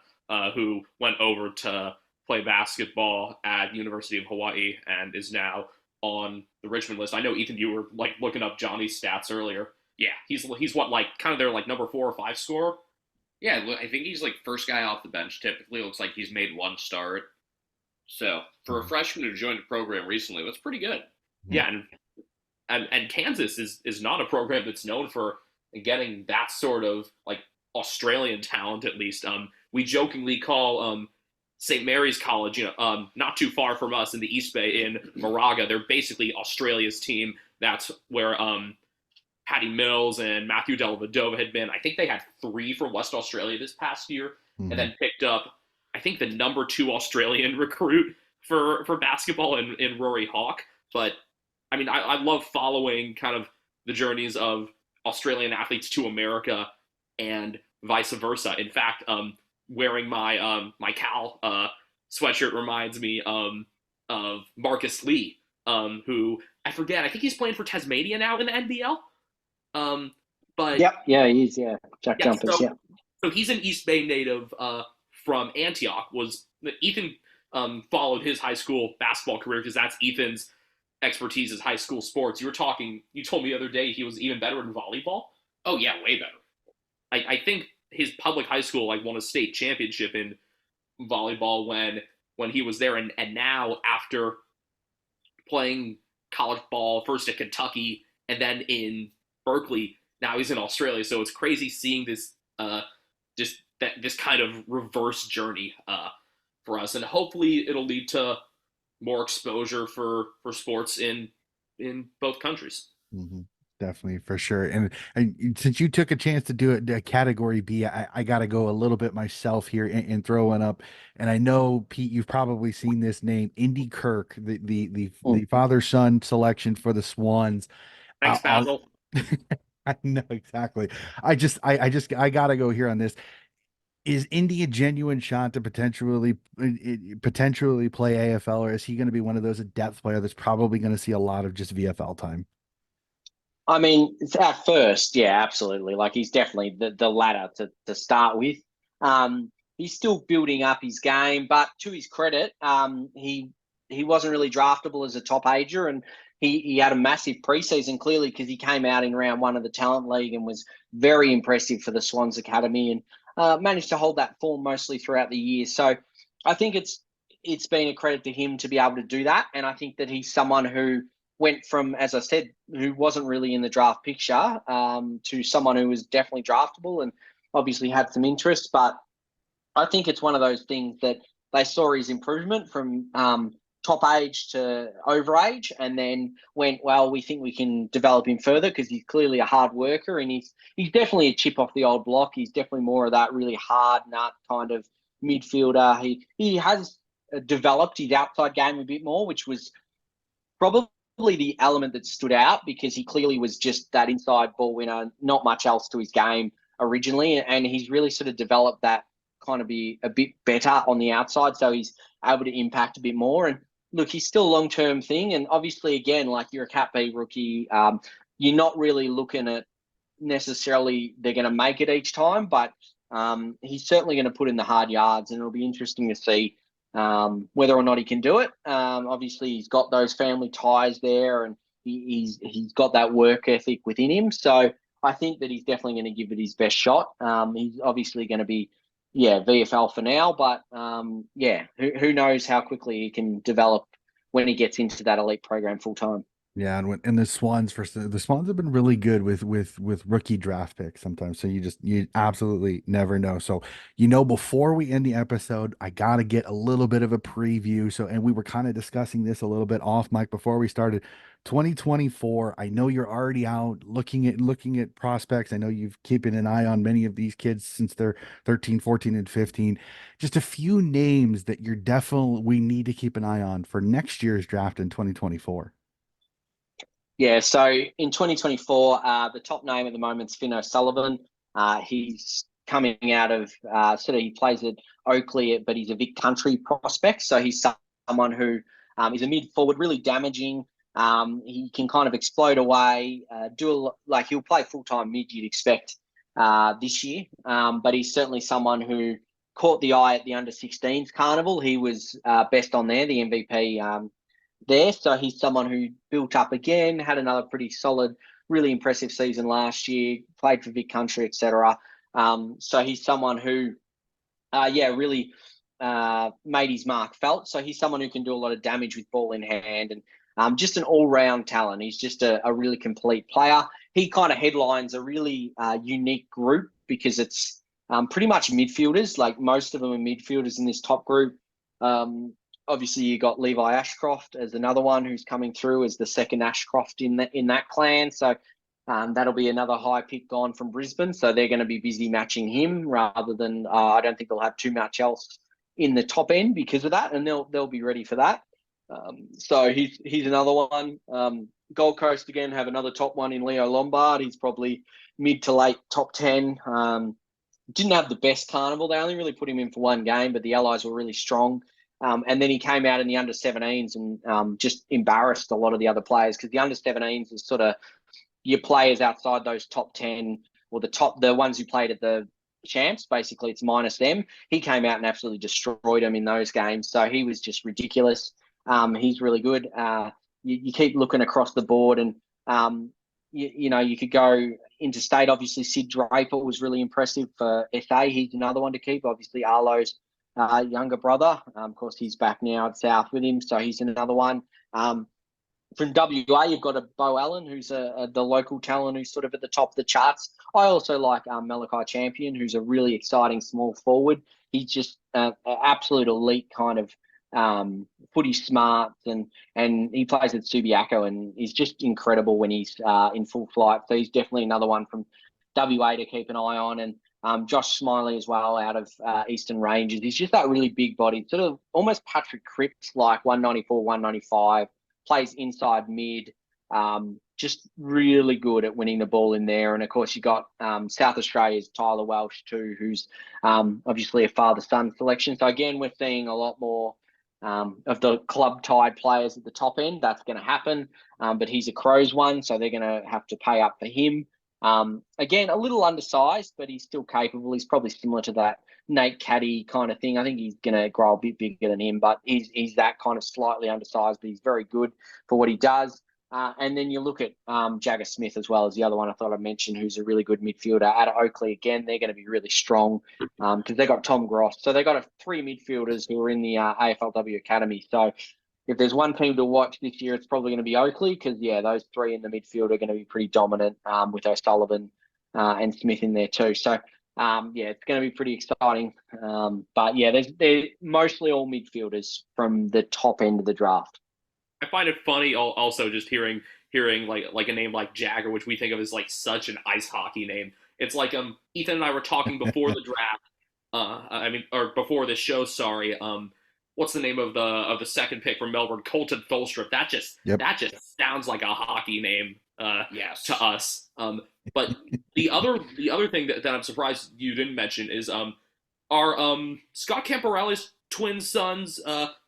who went over to play basketball at University of Hawaii and is now on the Richmond list. I know, Ethan, you were like looking up Johnny's stats earlier. Yeah, he's what, like kind of their like number 4 or 5 scorer. Yeah, I think he's like first guy off the bench. Typically, looks like he's made one start. So for a freshman who joined the program recently, that's pretty good. Yeah, and Kansas is not a program that's known for getting that sort of like Australian talent. At least we jokingly call St. Mary's College, not too far from us in the East Bay in Moraga. They're basically Australia's team. That's where Paddy Mills and Matthew Dellavedova had been. I think they had 3 from West Australia this past year, and then picked up, I think, the number 2 Australian recruit for basketball in Rory Hawk. But I mean, I love following kind of the journeys of Australian athletes to America and vice versa. In fact, wearing my my Cal sweatshirt reminds me of Marcus Lee, who I forget. I think he's playing for Tasmania now in the NBL. But Yep. Yeah, he is. Yeah. Jack yeah, Jumpers. Yeah. so he's an East Bay native from Antioch. Ethan followed his high school basketball career because that's Ethan's expertise is high school sports. You told me the other day he was even better in volleyball. Oh yeah, way better. I think his public high school like won a state championship in volleyball when he was there, and now after playing college ball first at Kentucky and then in Berkeley, now he's in Australia. So it's crazy seeing this just this kind of reverse journey for us, and hopefully it'll lead to more exposure for sports in both countries. Mm-hmm. Definitely, for sure. And since you took a chance to do it, category B, I got to go a little bit myself here and throw one up. And I know, Pete, you've probably seen this name, Indy Kirk, the father son selection for the Swans. Thanks, Basil. I know exactly. I gotta go here on this. Is Indy a genuine shot to potentially play AFL, or is he going to be one of those, a depth player that's probably going to see a lot of just VFL time? I mean, at first, yeah, absolutely. Like he's definitely the ladder to start with. He's still building up his game, but to his credit, he wasn't really draftable as a top ager, and he had a massive preseason clearly because he came out in round one of the Talent League and was very impressive for the Swans Academy and managed to hold that form mostly throughout the year. So I think it's been a credit to him to be able to do that, and I think that he's someone who went from, as I said, who wasn't really in the draft picture to someone who was definitely draftable and obviously had some interest. But I think it's one of those things that they saw his improvement from top age to over age and then went, well, we think we can develop him further because he's clearly a hard worker and he's definitely a chip off the old block. He's definitely more of that really hard nut kind of midfielder. He has developed his outside game a bit more, which was probably the element that stood out because he clearly was just that inside ball winner, not much else to his game originally. And he's really sort of developed that kind of be a bit better on the outside. So he's able to impact a bit more. And look, he's still a long-term thing. And obviously, again, like you're a Cat B rookie, you're not really looking at necessarily they're going to make it each time, but he's certainly going to put in the hard yards and it'll be interesting to see whether or not he can do it. Obviously, he's got those family ties there, and he's got that work ethic within him. So I think that he's definitely going to give it his best shot. He's obviously going to be, VFL for now, but who knows how quickly he can develop when he gets into that elite program full time. Yeah, and the Swans have been really good with rookie draft picks sometimes. So you absolutely never know. So before we end the episode, I gotta get a little bit of a preview. So and we were kind of discussing this a little bit off mic before we started. 2024. I know you're already out looking at prospects. I know you've keeping an eye on many of these kids since they're 13, 14, and 15. Just a few names that we need to keep an eye on for next year's draft in 2024. Yeah, so in 2024, the top name at the moment is Finn O'Sullivan. He's coming out of he plays at Oakley, but he's a Vic Country prospect. So he's someone who is a mid forward, really damaging. He can kind of explode away, he'll play full time mid. You'd expect this year, but he's certainly someone who caught the eye at the under 16s carnival. He was best on there, the MVP. There. So he's someone who built up again, had another pretty solid, really impressive season last year, played for Vic Country, etc. So he's someone who, really made his mark felt. So he's someone who can do a lot of damage with ball in hand and just an all-round talent. He's just a really complete player. He kind of headlines a really unique group because it's pretty much midfielders. Like most of them are midfielders in this top group. Obviously, you got Levi Ashcroft as another one who's coming through as the second Ashcroft in that clan. So that'll be another high pick gone from Brisbane. So they're going to be busy matching him rather than I don't think they'll have too much else in the top end because of that, and they'll be ready for that. So he's another one. Gold Coast again have another top one in Leo Lombard. He's probably mid to late top 10. Didn't have the best carnival. They only really put him in for one game, but the Allies were really strong. And then he came out in the under 17s and just embarrassed a lot of the other players because the under 17s is sort of, your players outside those top 10 or the ones who played at the champs, basically it's minus them. He came out and absolutely destroyed them in those games. So he was just ridiculous. He's really good. You keep looking across the board, and you could go interstate. Obviously, Sid Draper was really impressive for SA. He's another one to keep. Obviously, Arlo's younger brother. Of course, he's back now at South with him, so he's another one. From WA, you've got a Bo Allen, who's the local talent who's sort of at the top of the charts. I also like Malachi Champion, who's a really exciting small forward. He's just an absolute elite kind of footy smarts, and he plays at Subiaco, and he's just incredible when he's in full flight. So he's definitely another one from WA to keep an eye on. And Josh Smiley as well out of Eastern Rangers. He's just that really big body, sort of almost Patrick Cripps, like 194, 195. Plays inside mid, just really good at winning the ball in there. And of course, you got South Australia's Tyler Welsh too, who's obviously a father-son selection. So again, we're seeing a lot more of the club-tied players at the top end. That's going to happen, but he's a Crows one, so they're going to have to pay up for him. Again, a little undersized, but he's still capable. He's probably similar to that Nate Caddy kind of thing. I think he's going to grow a bit bigger than him, but he's that kind of slightly undersized, but he's very good for what he does. And then you look at Jagger Smith as well as the other one I thought I'd mention, who's a really good midfielder. Out of Oakley, again, they're going to be really strong because they got Tom Gross. So they got three midfielders who are in the AFLW Academy. So if there's one team to watch this year, it's probably going to be Oakley because, yeah, those three in the midfield are going to be pretty dominant with O'Sullivan and Smith in there too. So, it's going to be pretty exciting. But, yeah, they're mostly all midfielders from the top end of the draft. I find it funny also just hearing like a name like Jagger, which we think of as like such an ice hockey name. It's like Ethan and I were talking before the draft. Or before this show, sorry. What's the name of the second pick from Melbourne? Colton Tholstrup. That just sounds like a hockey name to us. But the other thing that I'm surprised you didn't mention is our Scott Camporelli's twin sons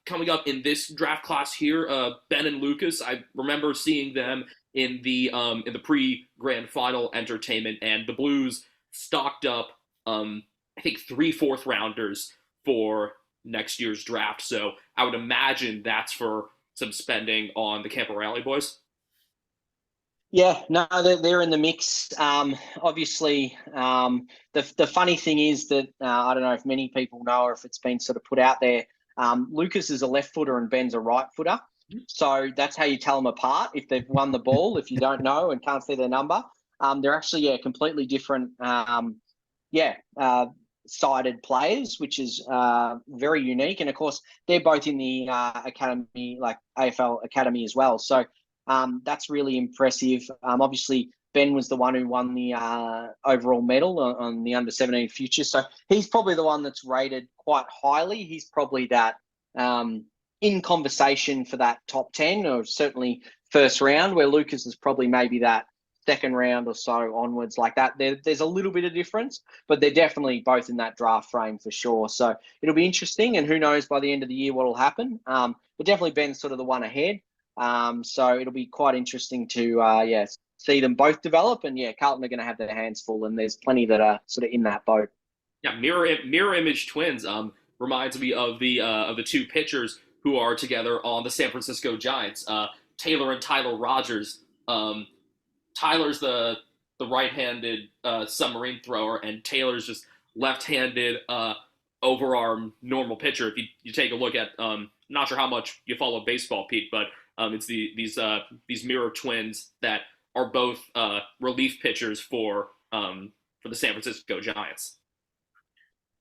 coming up in this draft class here, Ben and Lucas. I remember seeing them in the pre-grand final entertainment, and the Blues stocked up I think 3 4th-rounders for next year's draft. So I would imagine that's for some spending on the Camporelli boys. Yeah, no, they're in the mix. Obviously, the funny thing is that I don't know if many people know or if it's been sort of put out there. Lucas is a left footer and Ben's a right footer. So that's how you tell them apart if they've won the ball. If you don't know and can't see their number, they're actually completely different. Sided players, which is very unique. And of course, they're both in the academy, like AFL Academy as well. So that's really impressive. Obviously, Ben was the one who won the overall medal on the under-17 future. So he's probably the one that's rated quite highly. He's probably that in conversation for that top 10 or certainly first round, where Lucas is probably maybe that second round or so onwards like that. There's a little bit of difference, but they're definitely both in that draft frame for sure. So it'll be interesting, and who knows by the end of the year what will happen. But definitely Ben's sort of the one ahead. So it'll be quite interesting to see them both develop. And Carlton are going to have their hands full, and there's plenty that are sort of in that boat. Yeah, mirror image twins reminds me of the two pitchers who are together on the San Francisco Giants, Taylor and Tyler Rogers. Tyler's the right-handed submarine thrower, and Taylor's just left-handed overarm normal pitcher. If you take a look at, not sure how much you follow baseball, Pete, but it's these mirror twins that are both relief pitchers for the San Francisco Giants.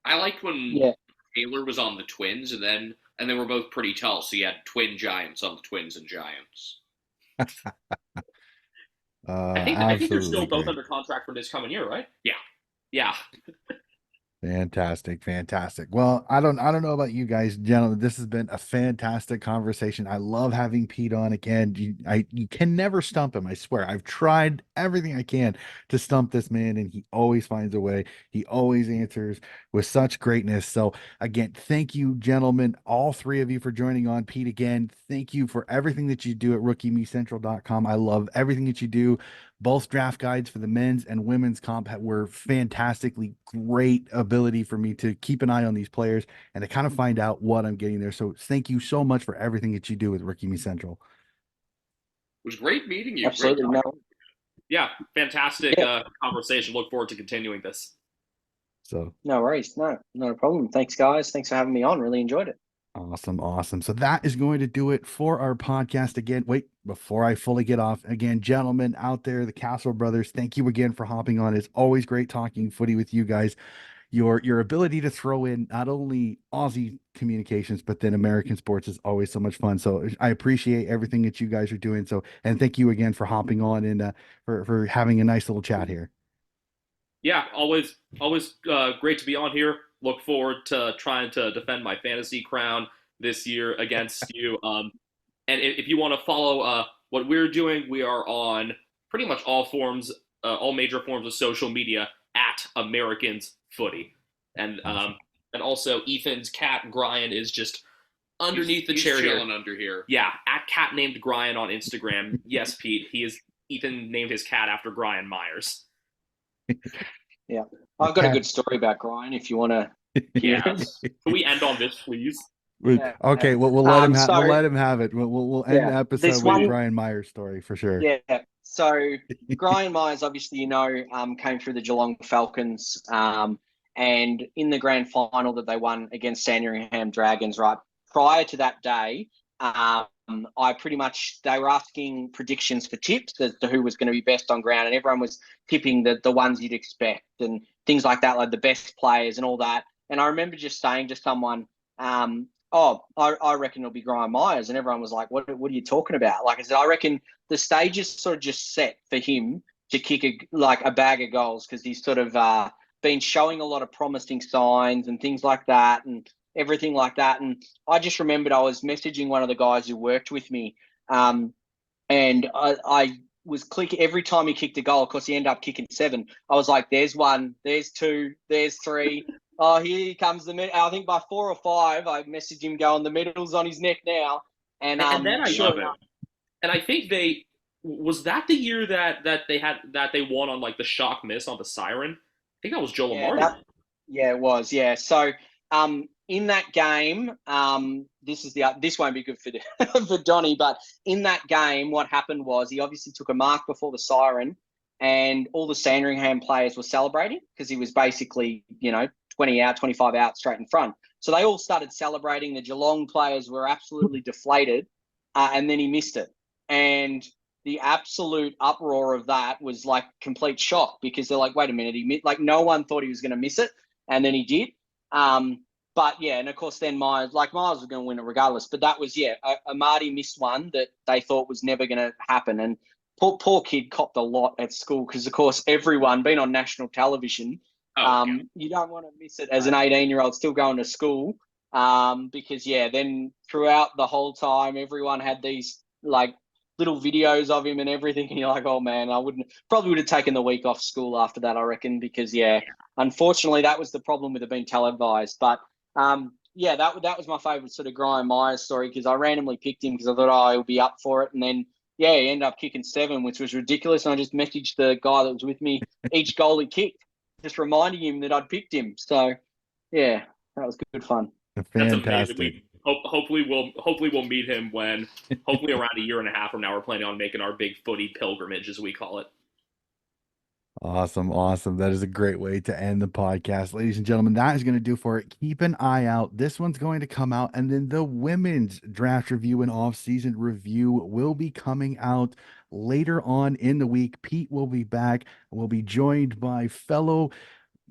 I liked when Taylor was on the Twins, and they were both pretty tall, so you had twin giants on the Twins and Giants. I think they're still both under contract for this coming year, right? Yeah. Fantastic. Well, I don't know about you guys, gentlemen. This has been a fantastic conversation. I love having Pete on again. You can never stump him. I swear. I've tried everything I can to stump this man, and he always finds a way. He always answers with such greatness. So again, thank you, gentlemen, all three of you for joining on. Pete, again, thank you for everything that you do at rookiemecentral.com. I love everything that you do. Both draft guides for the men's and women's comp were fantastically great ability for me to keep an eye on these players and to kind of find out what I'm getting there. So thank you so much for everything that you do with Rookie Me Central. It was great meeting you. Absolutely. Great No, Yeah, fantastic Yeah. conversation. Look forward to continuing this. So no worries. No, not a problem. Thanks, guys. Thanks for having me on. Really enjoyed it. awesome. Awesome. So that is going to do it for our podcast again. Wait, before I fully get off again, gentlemen out there, the Castle brothers, thank you again for hopping on. It's always great talking footy with you guys. Your ability to throw in not only Aussie communications, but then American sports is always so much fun. So I appreciate everything that you guys are doing. So, and thank you again for hopping on and for having a nice little chat here. Yeah, always great to be on here. Look forward to trying to defend my fantasy crown this year against you. And if you want to follow what we're doing, we are on pretty much all major forms of social media at Americans Footy, and also Ethan's cat Brian is just underneath the chair here. Chilling under here. Yeah, at cat named Brian on Instagram. Yes, Pete, Ethan named his cat after Brian Myers. Yeah, I've got a good story about Ryan. If you want to hear Yeah, it. can we end on this, please? Yeah. Okay, we'll let him so- we'll let him have it. We'll end Yeah, the episode this with one- Brian Myers' story for sure. Yeah. So Brian Myers, obviously, came through the Geelong Falcons, and in the grand final that they won against Sandringham Dragons, right? Prior to that day, they were asking predictions for tips as to who was going to be best on ground, and everyone was tipping the ones you'd expect and things like that, like the best players and all that. And I remember just saying to someone, I reckon it'll be Brian Myers. And everyone was like, what are you talking about? Like I said, I reckon the stage is sort of just set for him to kick a bag of goals because he's sort of been showing a lot of promising signs and things like that and everything like that. And I just remembered I was messaging one of the guys who worked with me, and I was clicking every time he kicked a goal. Of course, he ended up kicking 7. I was like, there's 1, there's 2, there's 3. Oh, here comes the middle. I think by 4 or 5, I messaged him going, the middle's on his neck now. And then I love it. And I think was that the year that they won on like the shock miss on the siren. I think that was Joe Lombardi. Yeah, it was. Yeah. So in that game, this won't be good for for Donny, but in that game, what happened was he obviously took a mark before the siren, and all the Sandringham players were celebrating because he was basically 20 out, 25 out, straight in front. So they all started celebrating. The Geelong players were absolutely deflated, and then he missed it. And the absolute uproar of that was like complete shock because they're like, wait a minute, no one thought he was going to miss it, and then he did. But yeah, and of course then Myers was going to win it regardless. But that was Marty missed one that they thought was never going to happen, and poor kid copped a lot at school because of course everyone being on national television. You don't want to miss it as an 18-year-old still going to school, because then throughout the whole time everyone had these like little videos of him and everything, and you're like, oh man, I probably would have taken the week off school after that, I reckon, because unfortunately that was the problem with it being televised. But that was my favourite sort of Brian Myers story because I randomly picked him because I thought he'll be up for it, and then he ended up kicking 7, which was ridiculous, and I just messaged the guy that was with me each goal he kicked, just reminding him that I'd picked him. So, yeah, that was good fun. Fantastic. Hopefully we'll meet him when, hopefully around a year and a half from now, we're planning on making our big footy pilgrimage, as we call it. Awesome. That is a great way to end the podcast. Ladies and gentlemen, that is going to do for it. Keep an eye out. This one's going to come out, and then the women's draft review and off-season review will be coming out later on in the week. Pete will be back. We'll be joined by fellow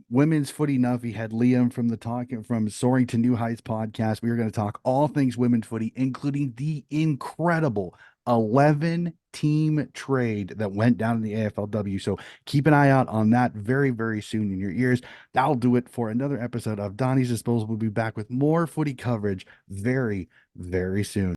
women's footy nuff. We had Liam from Soaring to New Heights podcast. We are going to talk all things women's footy, including the incredible 11-team trade that went down in the AFLW. So keep an eye out on that very, very soon in your ears. That'll do it for another episode of Donnie's Disposal. We'll be back with more footy coverage very, very soon.